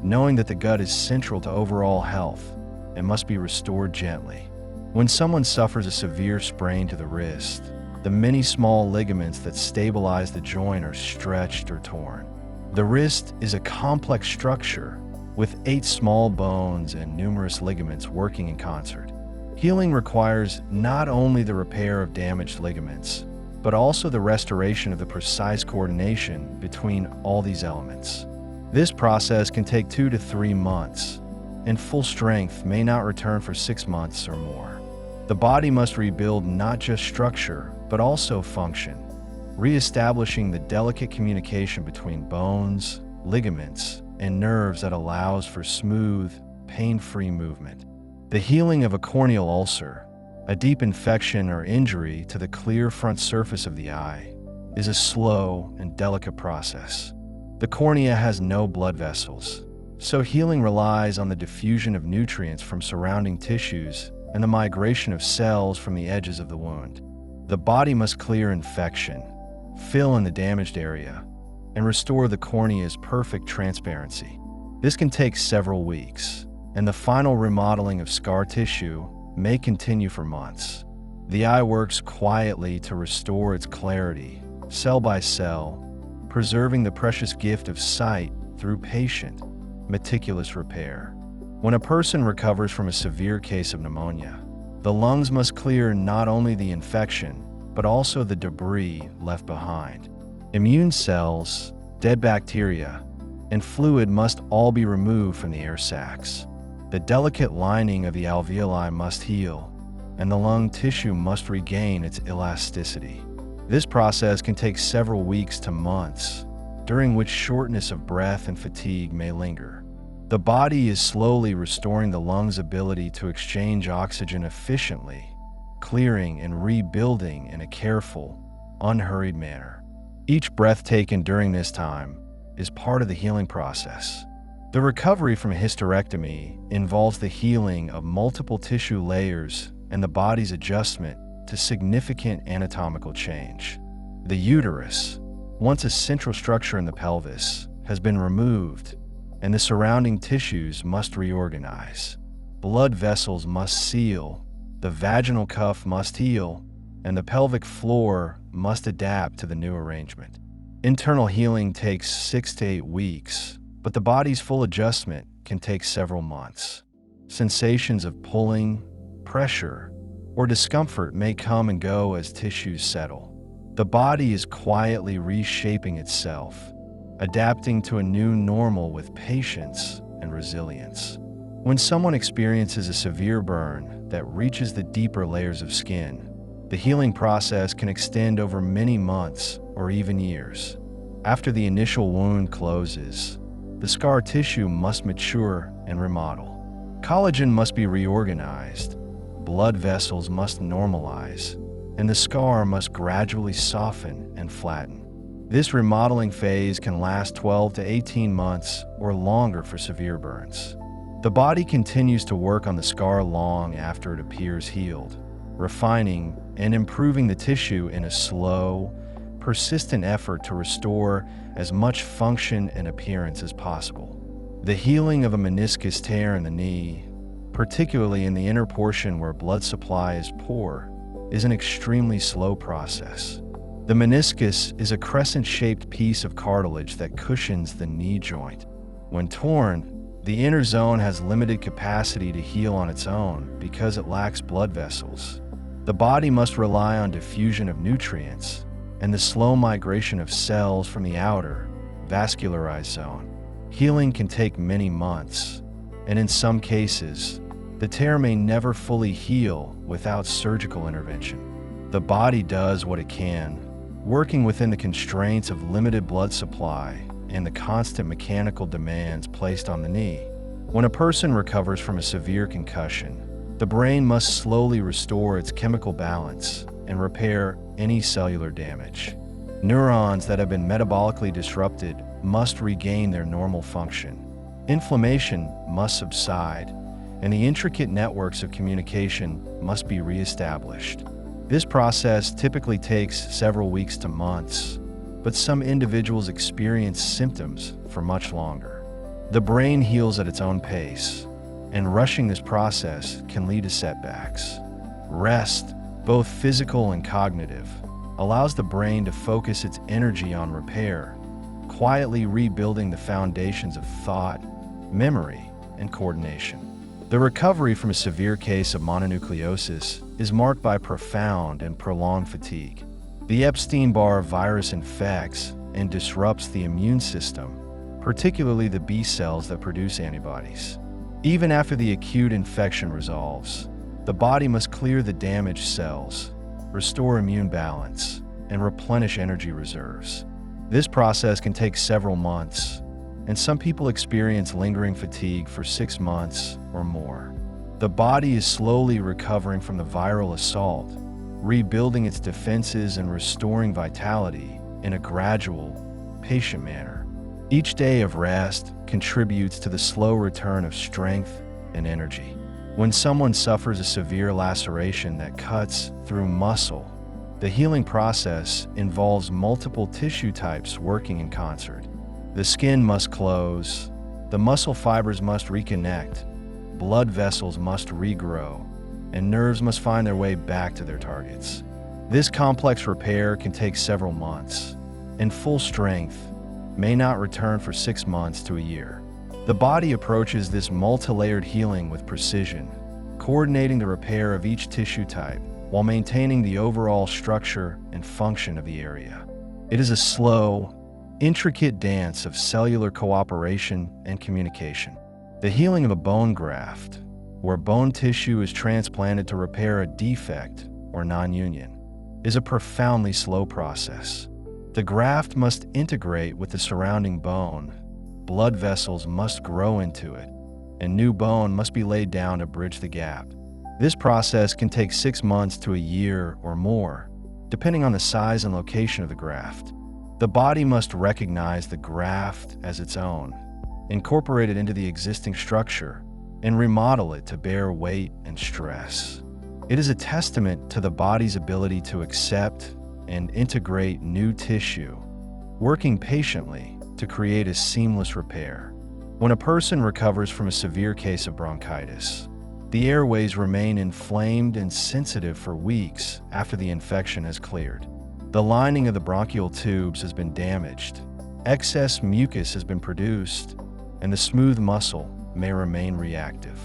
knowing that the gut is central to overall health and must be restored gently. When someone suffers a severe sprain to the wrist, the many small ligaments that stabilize the joint are stretched or torn. The wrist is a complex structure with 8 small bones and numerous ligaments working in concert. Healing requires not only the repair of damaged ligaments, but also the restoration of the precise coordination between all these elements. This process can take 2 to 3 months, and full strength may not return for 6 months or more. The body must rebuild not just structure, but also function, reestablishing the delicate communication between bones, ligaments, and nerves that allows for smooth, pain-free movement. The healing of a corneal ulcer, a deep infection or injury to the clear front surface of the eye, is a slow and delicate process. The cornea has no blood vessels, so healing relies on the diffusion of nutrients from surrounding tissues and the migration of cells from the edges of the wound. The body must clear infection, fill in the damaged area, and restore the cornea's perfect transparency. This can take several weeks, and the final remodeling of scar tissue may continue for months. The eye works quietly to restore its clarity, cell by cell, preserving the precious gift of sight through patient, meticulous repair. When a person recovers from a severe case of pneumonia, the lungs must clear not only the infection, but also the debris left behind. Immune cells, dead bacteria, and fluid must all be removed from the air sacs. The delicate lining of the alveoli must heal, and the lung tissue must regain its elasticity. This process can take several weeks to months, during which shortness of breath and fatigue may linger. The body is slowly restoring the lungs' ability to exchange oxygen efficiently, clearing and rebuilding in a careful, unhurried manner. Each breath taken during this time is part of the healing process. The recovery from a hysterectomy involves the healing of multiple tissue layers and the body's adjustment to significant anatomical change. The uterus, once a central structure in the pelvis, has been removed, and the surrounding tissues must reorganize. Blood vessels must seal, the vaginal cuff must heal, and the pelvic floor must adapt to the new arrangement. Internal healing takes 6 to 8 weeks, but the body's full adjustment can take several months. Sensations of pulling, pressure, or discomfort may come and go as tissues settle. The body is quietly reshaping itself, adapting to a new normal with patience and resilience. When someone experiences a severe burn that reaches the deeper layers of skin, the healing process can extend over many months or even years. After the initial wound closes, the scar tissue must mature and remodel. Collagen must be reorganized, blood vessels must normalize, and the scar must gradually soften and flatten. This remodeling phase can last 12 to 18 months or longer for severe burns. The body continues to work on the scar long after it appears healed, refining and improving the tissue in a slow, persistent effort to restore as much function and appearance as possible. The healing of a meniscus tear in the knee, particularly in the inner portion where blood supply is poor, is an extremely slow process. The meniscus is a crescent-shaped piece of cartilage that cushions the knee joint. When torn, the inner zone has limited capacity to heal on its own because it lacks blood vessels. The body must rely on diffusion of nutrients and the slow migration of cells from the outer, vascularized zone. Healing can take many months, and in some cases, the tear may never fully heal without surgical intervention. The body does what it can, working within the constraints of limited blood supply and the constant mechanical demands placed on the knee. When a person recovers from a severe concussion, the brain must slowly restore its chemical balance and repair any cellular damage. Neurons that have been metabolically disrupted must regain their normal function. Inflammation must subside, and the intricate networks of communication must be reestablished. This process typically takes several weeks to months, but some individuals experience symptoms for much longer. The brain heals at its own pace, and rushing this process can lead to setbacks. Rest, both physical and cognitive, allows the brain to focus its energy on repair, quietly rebuilding the foundations of thought, memory, and coordination. The recovery from a severe case of mononucleosis is marked by profound and prolonged fatigue. The Epstein-Barr virus infects and disrupts the immune system, particularly the B cells that produce antibodies. Even after the acute infection resolves, the body must clear the damaged cells, restore immune balance, and replenish energy reserves. This process can take several months, and some people experience lingering fatigue for 6 months or more. The body is slowly recovering from the viral assault, rebuilding its defenses and restoring vitality in a gradual, patient manner. Each day of rest contributes to the slow return of strength and energy. When someone suffers a severe laceration that cuts through muscle, the healing process involves multiple tissue types working in concert. The skin must close, the muscle fibers must reconnect, blood vessels must regrow, and nerves must find their way back to their targets. This complex repair can take several months, and full strength may not return for 6 months to a year. The body approaches this multi-layered healing with precision, coordinating the repair of each tissue type while maintaining the overall structure and function of the area. It is a slow, intricate dance of cellular cooperation and communication. The healing of a bone graft, where bone tissue is transplanted to repair a defect or non-union, is a profoundly slow process. The graft must integrate with the surrounding bone, blood vessels must grow into it, and new bone must be laid down to bridge the gap. This process can take 6 months to a year or more, depending on the size and location of the graft. The body must recognize the graft as its own, incorporate it into the existing structure, and remodel it to bear weight and stress. It is a testament to the body's ability to accept and integrate new tissue, working patiently to create a seamless repair. When a person recovers from a severe case of bronchitis, the airways remain inflamed and sensitive for weeks after the infection has cleared. The lining of the bronchial tubes has been damaged, excess mucus has been produced, and the smooth muscle may remain reactive.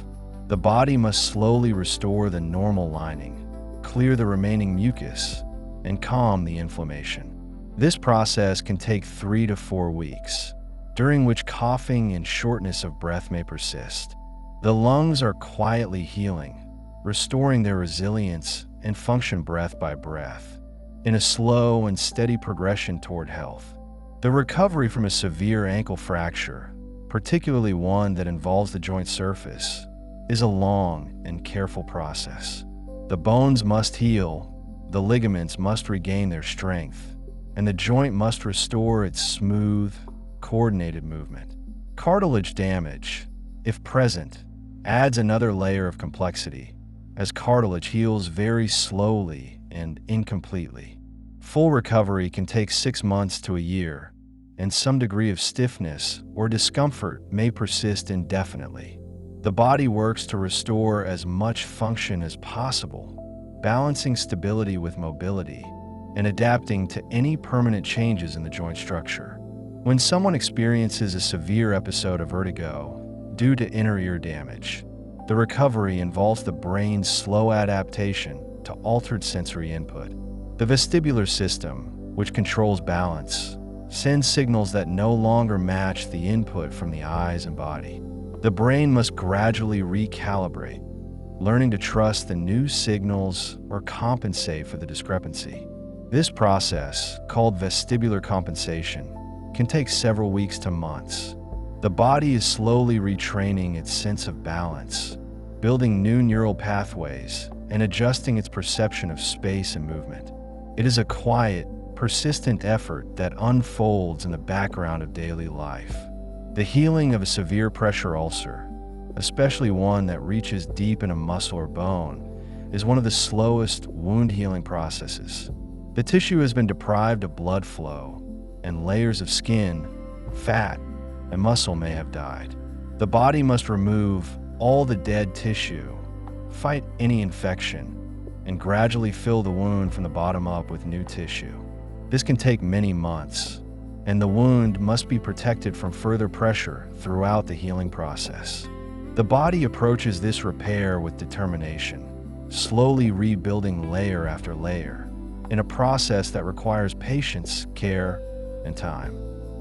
The body must slowly restore the normal lining, clear the remaining mucus, and calm the inflammation. This process can take 3 to 4 weeks, during which coughing and shortness of breath may persist. The lungs are quietly healing, restoring their resilience and function breath by breath, in a slow and steady progression toward health. The recovery from a severe ankle fracture, particularly one that involves the joint surface, is a long and careful process. The bones must heal, the ligaments must regain their strength, and the joint must restore its smooth, coordinated movement. Cartilage damage, if present, adds another layer of complexity, as cartilage heals very slowly and incompletely. Full recovery can take 6 months to a year, and some degree of stiffness or discomfort may persist indefinitely. The body works to restore as much function as possible, balancing stability with mobility and adapting to any permanent changes in the joint structure. When someone experiences a severe episode of vertigo due to inner ear damage, the recovery involves the brain's slow adaptation to altered sensory input. The vestibular system, which controls balance, sends signals that no longer match the input from the eyes and body. The brain must gradually recalibrate, learning to trust the new signals or compensate for the discrepancy. This process, called vestibular compensation, can take several weeks to months. The body is slowly retraining its sense of balance, building new neural pathways, and adjusting its perception of space and movement. It is a quiet, persistent effort that unfolds in the background of daily life. The healing of a severe pressure ulcer, especially one that reaches deep in a muscle or bone, is one of the slowest wound healing processes. The tissue has been deprived of blood flow, and layers of skin, fat, and muscle may have died. The body must remove all the dead tissue, fight any infection, and gradually fill the wound from the bottom up with new tissue. This can take many months, and the wound must be protected from further pressure throughout the healing process. The body approaches this repair with determination, slowly rebuilding layer after layer, in a process that requires patience, care, and time.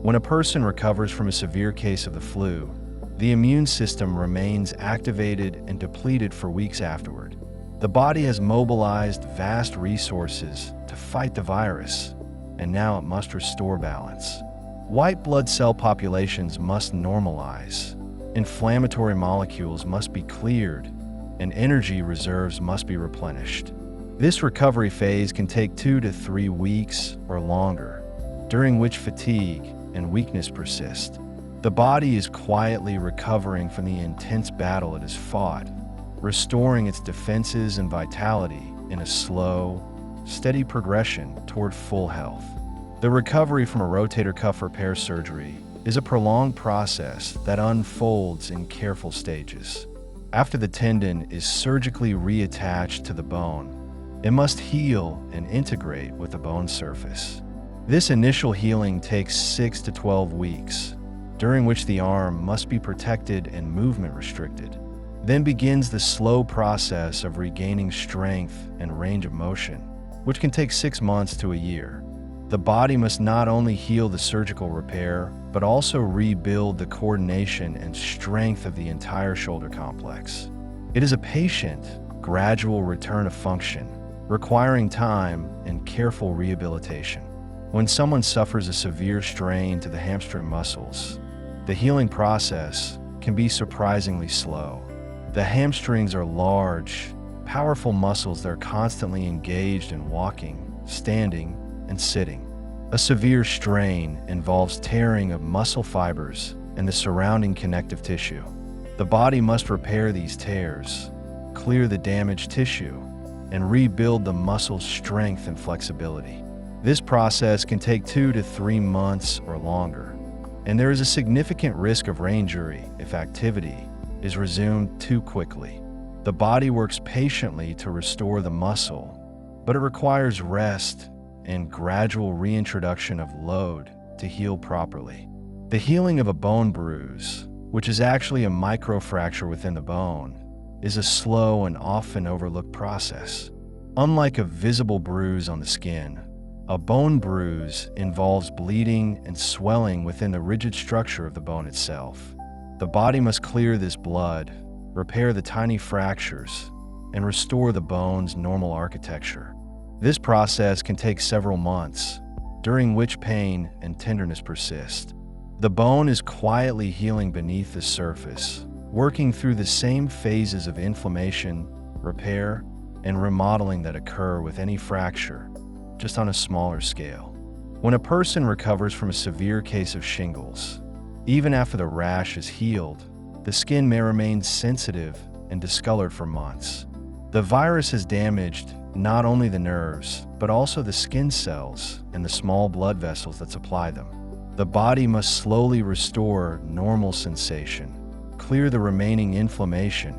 When a person recovers from a severe case of the flu, the immune system remains activated and depleted for weeks afterward. The body has mobilized vast resources to fight the virus, and now it must restore balance. White blood cell populations must normalize, inflammatory molecules must be cleared, and energy reserves must be replenished. This recovery phase can take 2 to 3 weeks or longer, during which fatigue and weakness persist. The body is quietly recovering from the intense battle it has fought, restoring its defenses and vitality in a slow, steady progression toward full health. The recovery from a rotator cuff repair surgery is a prolonged process that unfolds in careful stages. After the tendon is surgically reattached to the bone, it must heal and integrate with the bone surface. This initial healing takes 6 to 12 weeks, during which the arm must be protected and movement restricted. Then begins the slow process of regaining strength and range of motion, which can take 6 months to a year. The body must not only heal the surgical repair, but also rebuild the coordination and strength of the entire shoulder complex. It is a patient, gradual return of function, requiring time and careful rehabilitation. When someone suffers a severe strain to the hamstring muscles, the healing process can be surprisingly slow. The hamstrings are large, powerful muscles that are constantly engaged in walking, standing, and sitting. A severe strain involves tearing of muscle fibers and the surrounding connective tissue. The body must repair these tears, clear the damaged tissue, and rebuild the muscle's strength and flexibility. This process can take 2 to 3 months or longer, and there is a significant risk of re-injury if activity is resumed too quickly. The body works patiently to restore the muscle, but it requires rest and gradual reintroduction of load to heal properly. The healing of a bone bruise, which is actually a microfracture within the bone, is a slow and often overlooked process. Unlike a visible bruise on the skin, a bone bruise involves bleeding and swelling within the rigid structure of the bone itself. The body must clear this blood, repair the tiny fractures, and restore the bone's normal architecture. This process can take several months, during which pain and tenderness persist. The bone is quietly healing beneath the surface, working through the same phases of inflammation, repair, and remodeling that occur with any fracture, just on a smaller scale. When a person recovers from a severe case of shingles, even after the rash is healed, the skin may remain sensitive and discolored for months. The virus has damaged not only the nerves, but also the skin cells and the small blood vessels that supply them. The body must slowly restore normal sensation, clear the remaining inflammation,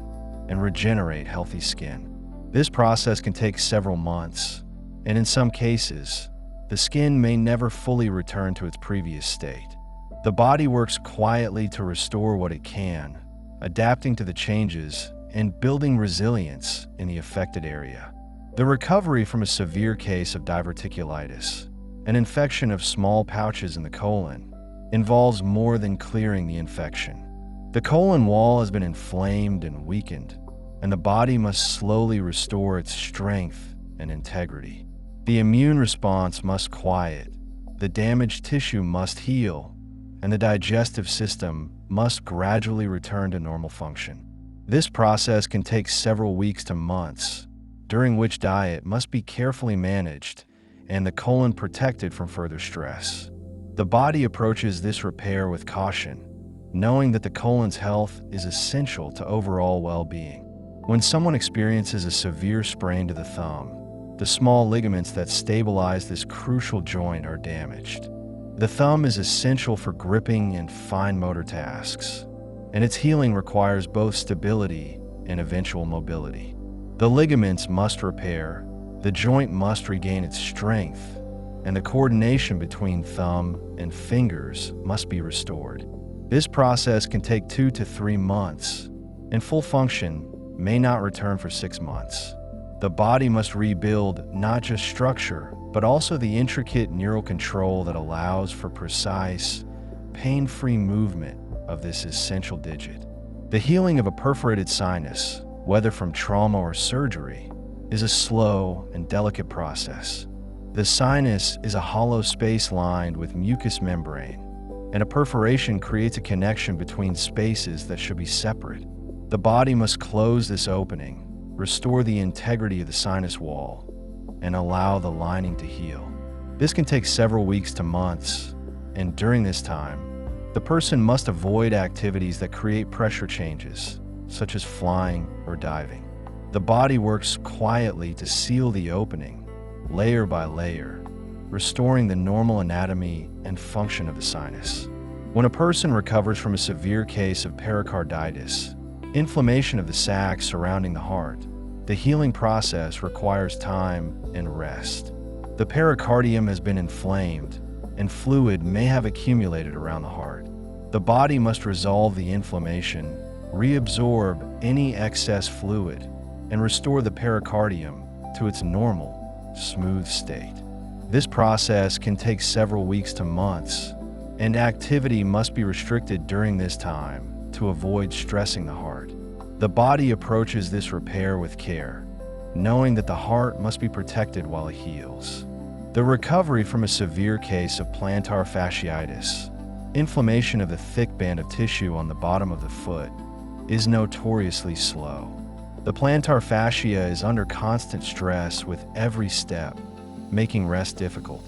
and regenerate healthy skin. This process can take several months, and in some cases, the skin may never fully return to its previous state. The body works quietly to restore what it can, adapting to the changes and building resilience in the affected area. The recovery from a severe case of diverticulitis, an infection of small pouches in the colon, involves more than clearing the infection. The colon wall has been inflamed and weakened, and the body must slowly restore its strength and integrity. The immune response must quiet, the damaged tissue must heal, and the digestive system must gradually return to normal function. This process can take several weeks to months, during which diet must be carefully managed and the colon protected from further stress. The body approaches this repair with caution, knowing that the colon's health is essential to overall well-being. When someone experiences a severe sprain to the thumb, the small ligaments that stabilize this crucial joint are damaged. The thumb is essential for gripping and fine motor tasks, and its healing requires both stability and eventual mobility. The ligaments must repair, the joint must regain its strength, and the coordination between thumb and fingers must be restored. This process can take 2 to 3 months, and full function may not return for 6 months. The body must rebuild not just structure, but also the intricate neural control that allows for precise, pain-free movement of this essential digit. The healing of a perforated sinus, whether from trauma or surgery, is a slow and delicate process. The sinus is a hollow space lined with mucous membrane, and a perforation creates a connection between spaces that should be separate. The body must close this opening, restore the integrity of the sinus wall, and allow the lining to heal. This can take several weeks to months, and during this time, the person must avoid activities that create pressure changes, such as flying or diving. The body works quietly to seal the opening, layer by layer, restoring the normal anatomy and function of the sinus. When a person recovers from a severe case of pericarditis, inflammation of the sac surrounding the heart, the healing process requires time and rest. The pericardium has been inflamed, and fluid may have accumulated around the heart. The body must resolve the inflammation, reabsorb any excess fluid, and restore the pericardium to its normal, smooth state. This process can take several weeks to months, and activity must be restricted during this time to avoid stressing the heart. The body approaches this repair with care, knowing that the heart must be protected while it heals. The recovery from a severe case of plantar fasciitis, inflammation of the thick band of tissue on the bottom of the foot, is notoriously slow. The plantar fascia is under constant stress with every step, making rest difficult.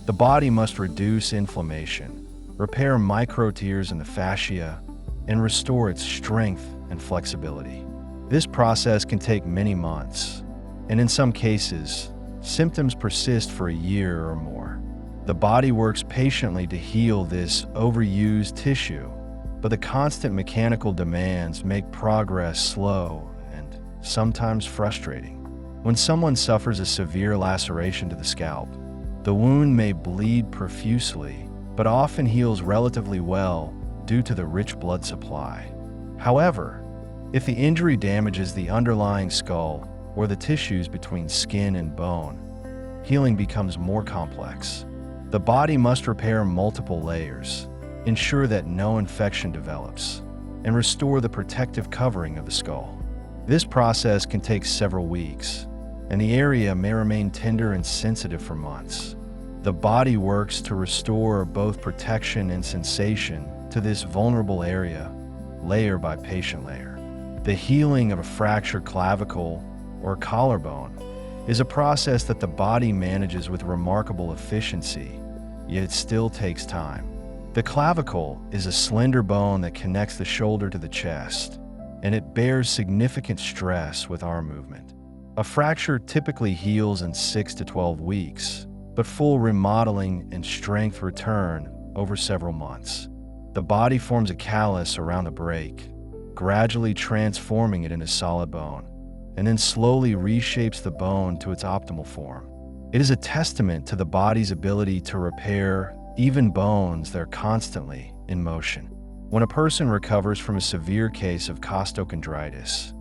The body must reduce inflammation, repair micro tears in the fascia, and restore its strength and flexibility. This process can take many months, and in some cases, symptoms persist for a year or more. The body works patiently to heal this overused tissue, but the constant mechanical demands make progress slow and sometimes frustrating. When someone suffers a severe laceration to the scalp, the wound may bleed profusely, but often heals relatively well due to the rich blood supply. However, if the injury damages the underlying skull or the tissues between skin and bone, healing becomes more complex. The body must repair multiple layers, ensure that no infection develops, and restore the protective covering of the skull. This process can take several weeks, and the area may remain tender and sensitive for months. The body works to restore both protection and sensation to this vulnerable area, layer by patient layer. The healing of a fractured clavicle or collarbone is a process that the body manages with remarkable efficiency, yet it still takes time. The clavicle is a slender bone that connects the shoulder to the chest, and it bears significant stress with arm movement. A fracture typically heals in 6 to 12 weeks, but full remodeling and strength return over several months. The body forms a callus around the break, gradually transforming it into solid bone, and then slowly reshapes the bone to its optimal form. It is a testament to the body's ability to repair even bones that are constantly in motion. When a person recovers from a severe case of costochondritis,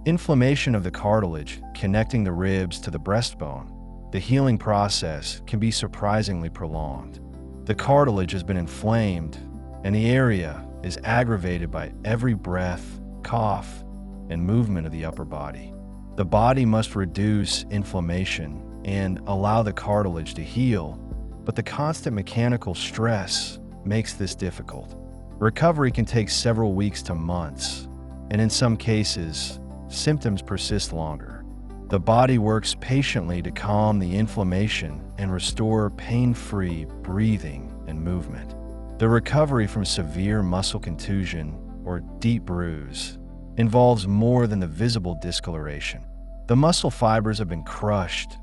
inflammation of the cartilage connecting the ribs to the breastbone, the healing process can be surprisingly prolonged. The cartilage has been inflamed, and the area is aggravated by every breath, cough, and movement of the upper body. The body must reduce inflammation and allow the cartilage to heal, but the constant mechanical stress makes this difficult. Recovery can take several weeks to months, and in some cases, symptoms persist longer. The body works patiently to calm the inflammation and restore pain-free breathing and movement. The recovery from severe muscle contusion or deep bruise involves more than the visible discoloration. The muscle fibers have been crushed,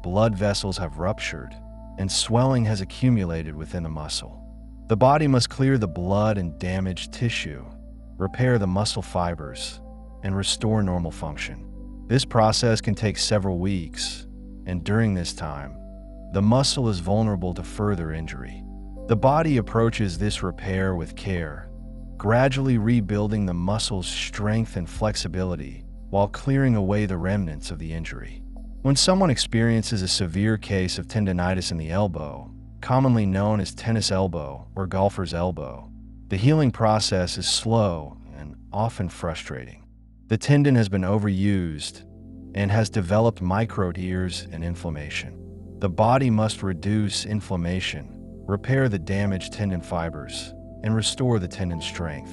blood vessels have ruptured, and swelling has accumulated within the muscle. The body must clear the blood and damaged tissue, repair the muscle fibers, and restore normal function. This process can take several weeks, and during this time, the muscle is vulnerable to further injury. The body approaches this repair with care, gradually rebuilding the muscle's strength and flexibility while clearing away the remnants of the injury. When someone experiences a severe case of tendonitis in the elbow, commonly known as tennis elbow or golfer's elbow, the healing process is slow and often frustrating. The tendon has been overused and has developed micro tears and inflammation. The body must reduce inflammation, repair the damaged tendon fibers, and restore the tendon strength.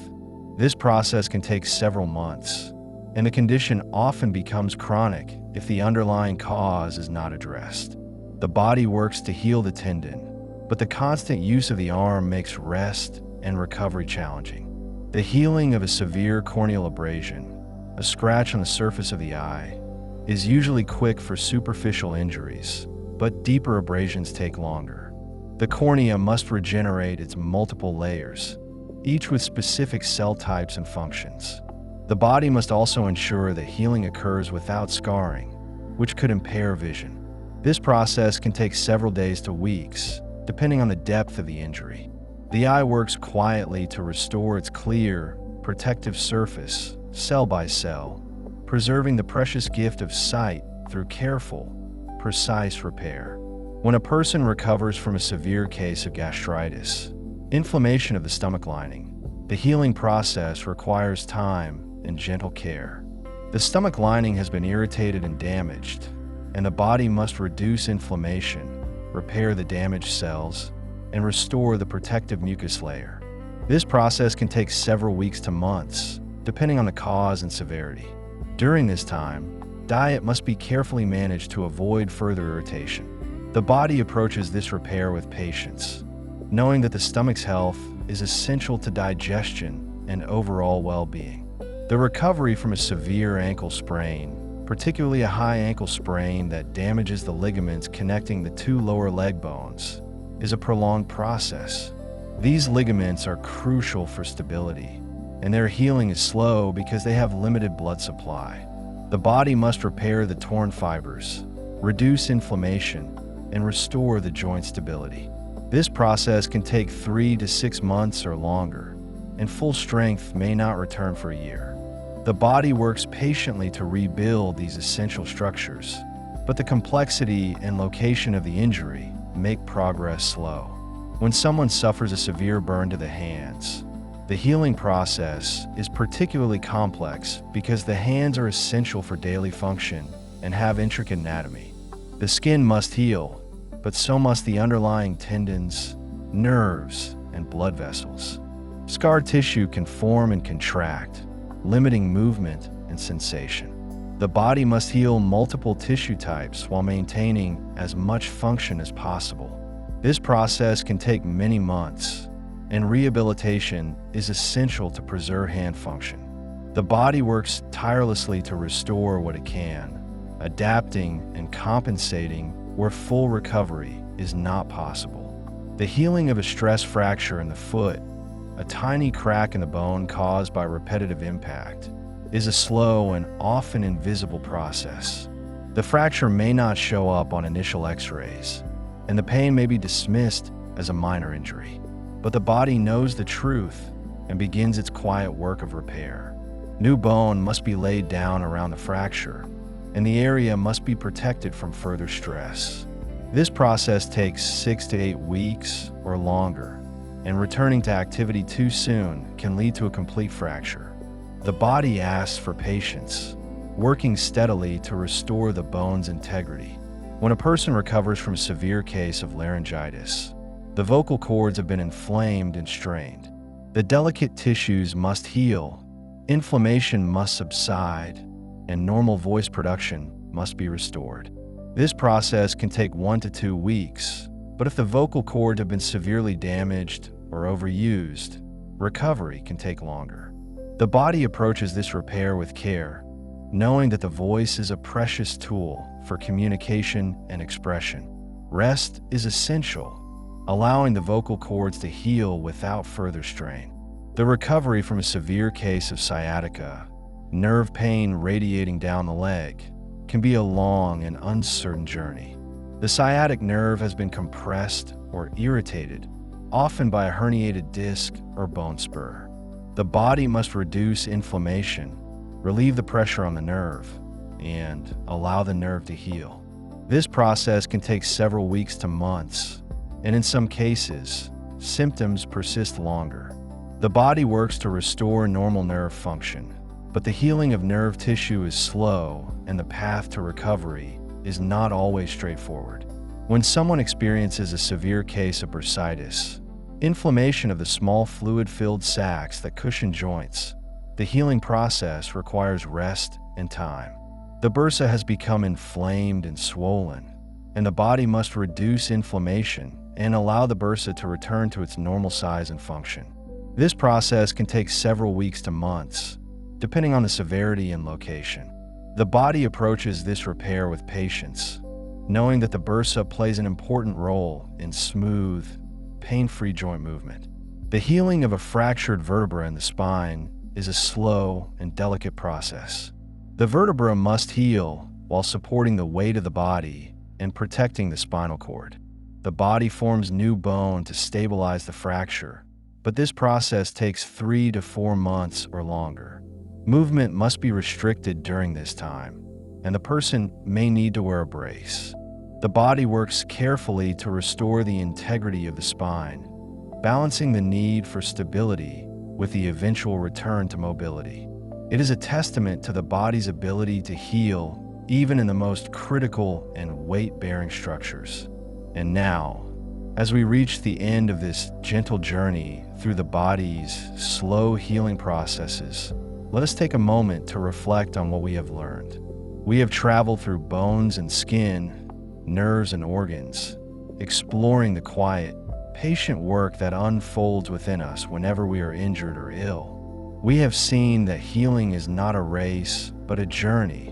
This process can take several months, and the condition often becomes chronic if the underlying cause is not addressed. The body works to heal the tendon, but the constant use of the arm makes rest and recovery challenging. The healing of a severe corneal abrasion, a scratch on the surface of the eye, is usually quick for superficial injuries, but deeper abrasions take longer. The cornea must regenerate its multiple layers, each with specific cell types and functions. The body must also ensure that healing occurs without scarring, which could impair vision. This process can take several days to weeks, depending on the depth of the injury. The eye works quietly to restore its clear, protective surface, cell by cell, preserving the precious gift of sight through careful, precise repair. When a person recovers from a severe case of gastritis, inflammation of the stomach lining, the healing process requires time and gentle care. The stomach lining has been irritated and damaged, and the body must reduce inflammation, repair the damaged cells, and restore the protective mucus layer. This process can take several weeks to months, depending on the cause and severity. During this time, diet must be carefully managed to avoid further irritation. The body approaches this repair with patience, knowing that the stomach's health is essential to digestion and overall well-being. The recovery from a severe ankle sprain, particularly a high ankle sprain that damages the ligaments connecting the two lower leg bones, is a prolonged process. These ligaments are crucial for stability, and their healing is slow because they have limited blood supply. The body must repair the torn fibers, reduce inflammation, and restore the joint stability. This process can take 3 to 6 months or longer, and full strength may not return for a year. The body works patiently to rebuild these essential structures, but the complexity and location of the injury make progress slow. When someone suffers a severe burn to the hands, the healing process is particularly complex because the hands are essential for daily function and have intricate anatomy. The skin must heal, but so must the underlying tendons, nerves, and blood vessels. Scar tissue can form and contract, limiting movement and sensation. The body must heal multiple tissue types while maintaining as much function as possible. This process can take many months, and rehabilitation is essential to preserve hand function. The body works tirelessly to restore what it can, adapting and compensating where full recovery is not possible. The healing of a stress fracture in the foot, a tiny crack in the bone caused by repetitive impact, is a slow and often invisible process. The fracture may not show up on initial x-rays, and the pain may be dismissed as a minor injury. But the body knows the truth and begins its quiet work of repair. New bone must be laid down around the fracture, and the area must be protected from further stress. This process takes 6 to 8 weeks or longer, and returning to activity too soon can lead to a complete fracture. The body asks for patience, working steadily to restore the bone's integrity. When a person recovers from a severe case of laryngitis, the vocal cords have been inflamed and strained. The delicate tissues must heal, inflammation must subside, and normal voice production must be restored. This process can take 1 to 2 weeks, but if the vocal cords have been severely damaged or overused, recovery can take longer. The body approaches this repair with care, knowing that the voice is a precious tool for communication and expression. Rest is essential, allowing the vocal cords to heal without further strain. The recovery from a severe case of sciatica, nerve pain radiating down the leg, can be a long and uncertain journey. The sciatic nerve has been compressed or irritated, often by a herniated disc or bone spur. The body must reduce inflammation, relieve the pressure on the nerve, and allow the nerve to heal. This process can take several weeks to months, and in some cases, symptoms persist longer. The body works to restore normal nerve function, but the healing of nerve tissue is slow, and the path to recovery is not always straightforward. When someone experiences a severe case of bursitis, inflammation of the small fluid-filled sacs that cushion joints, the healing process requires rest and time. The bursa has become inflamed and swollen, and the body must reduce inflammation and allow the bursa to return to its normal size and function. This process can take several weeks to months, depending on the severity and location. The body approaches this repair with patience, knowing that the bursa plays an important role in smooth, pain-free joint movement. The healing of a fractured vertebra in the spine is a slow and delicate process. The vertebra must heal while supporting the weight of the body and protecting the spinal cord. The body forms new bone to stabilize the fracture, but this process takes 3 to 4 months or longer. Movement must be restricted during this time, and the person may need to wear a brace. The body works carefully to restore the integrity of the spine, balancing the need for stability with the eventual return to mobility. It is a testament to the body's ability to heal even in the most critical and weight-bearing structures. And now, as we reach the end of this gentle journey through the body's slow healing processes, let us take a moment to reflect on what we have learned. We have traveled through bones and skin, nerves and organs, exploring the quiet, patient work that unfolds within us whenever we are injured or ill. We have seen that healing is not a race, but a journey,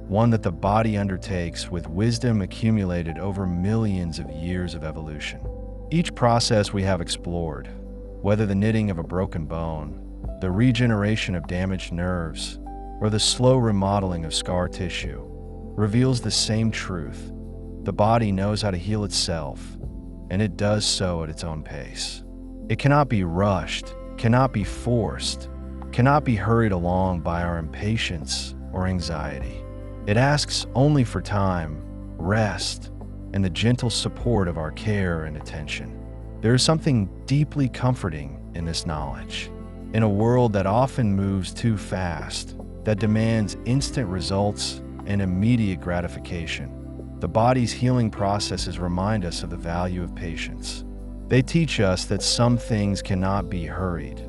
one that the body undertakes with wisdom accumulated over millions of years of evolution. Each process we have explored, whether the knitting of a broken bone, the regeneration of damaged nerves, or the slow remodeling of scar tissue, reveals the same truth. The body knows how to heal itself, and it does so at its own pace. It cannot be rushed, cannot be forced, cannot be hurried along by our impatience or anxiety. It asks only for time, rest, and the gentle support of our care and attention. There is something deeply comforting in this knowledge. In a world that often moves too fast, that demands instant results and immediate gratification, the body's healing processes remind us of the value of patience. They teach us that some things cannot be hurried,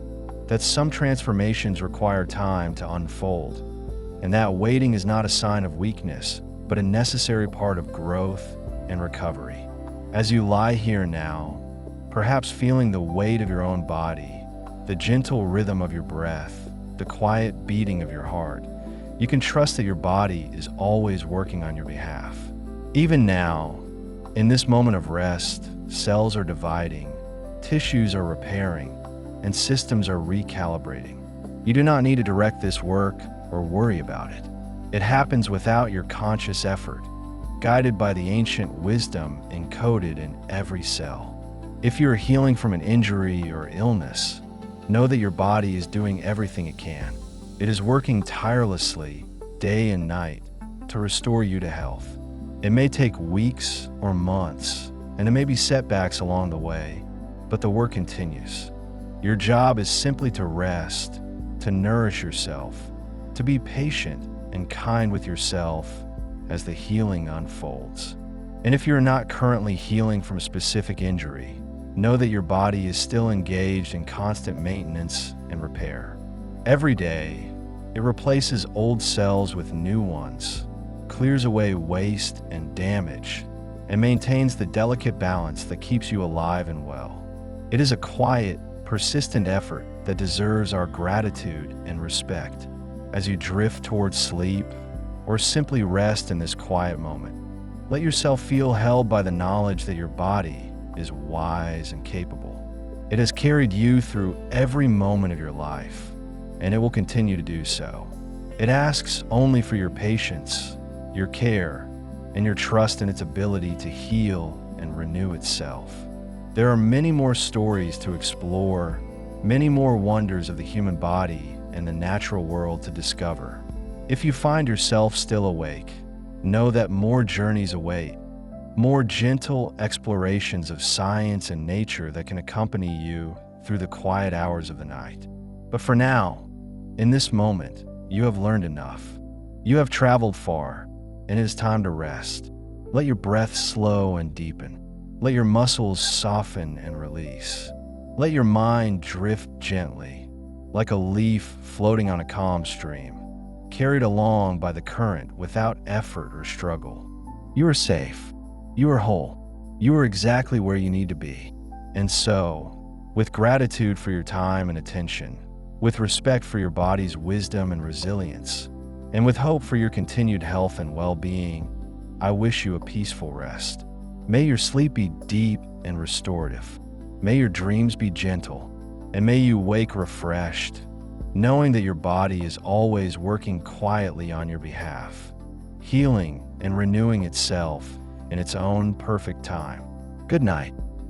that some transformations require time to unfold, and that waiting is not a sign of weakness, but a necessary part of growth and recovery. As you lie here now, perhaps feeling the weight of your own body, the gentle rhythm of your breath, the quiet beating of your heart, you can trust that your body is always working on your behalf. Even now, in this moment of rest, cells are dividing, tissues are repairing, and systems are recalibrating. You do not need to direct this work or worry about it. It happens without your conscious effort, guided by the ancient wisdom encoded in every cell. If you are healing from an injury or illness, know that your body is doing everything it can. It is working tirelessly, day and night, to restore you to health. It may take weeks or months, and there may be setbacks along the way, but the work continues. Your job is simply to rest, to nourish yourself, to be patient and kind with yourself as the healing unfolds. And if you're not currently healing from a specific injury, know that your body is still engaged in constant maintenance and repair. Every day, it replaces old cells with new ones, clears away waste and damage, and maintains the delicate balance that keeps you alive and well. It is a quiet, persistent effort that deserves our gratitude and respect. As you drift towards sleep or simply rest in this quiet moment, let yourself feel held by the knowledge that your body is wise and capable. It has carried you through every moment of your life, and it will continue to do so. It asks only for your patience, your care, and your trust in its ability to heal and renew itself. There are many more stories to explore, many more wonders of the human body and the natural world to discover. If you find yourself still awake, know that more journeys await, more gentle explorations of science and nature that can accompany you through the quiet hours of the night. But for now, in this moment, you have learned enough. You have traveled far, and it is time to rest. Let your breath slow and deepen. Let your muscles soften and release. Let your mind drift gently, like a leaf floating on a calm stream, carried along by the current without effort or struggle. You are safe. You are whole. You are exactly where you need to be. And so, with gratitude for your time and attention, with respect for your body's wisdom and resilience, and with hope for your continued health and well-being, I wish you a peaceful rest. May your sleep be deep and restorative. May your dreams be gentle, and may you wake refreshed, knowing that your body is always working quietly on your behalf, healing and renewing itself in its own perfect time. Good night.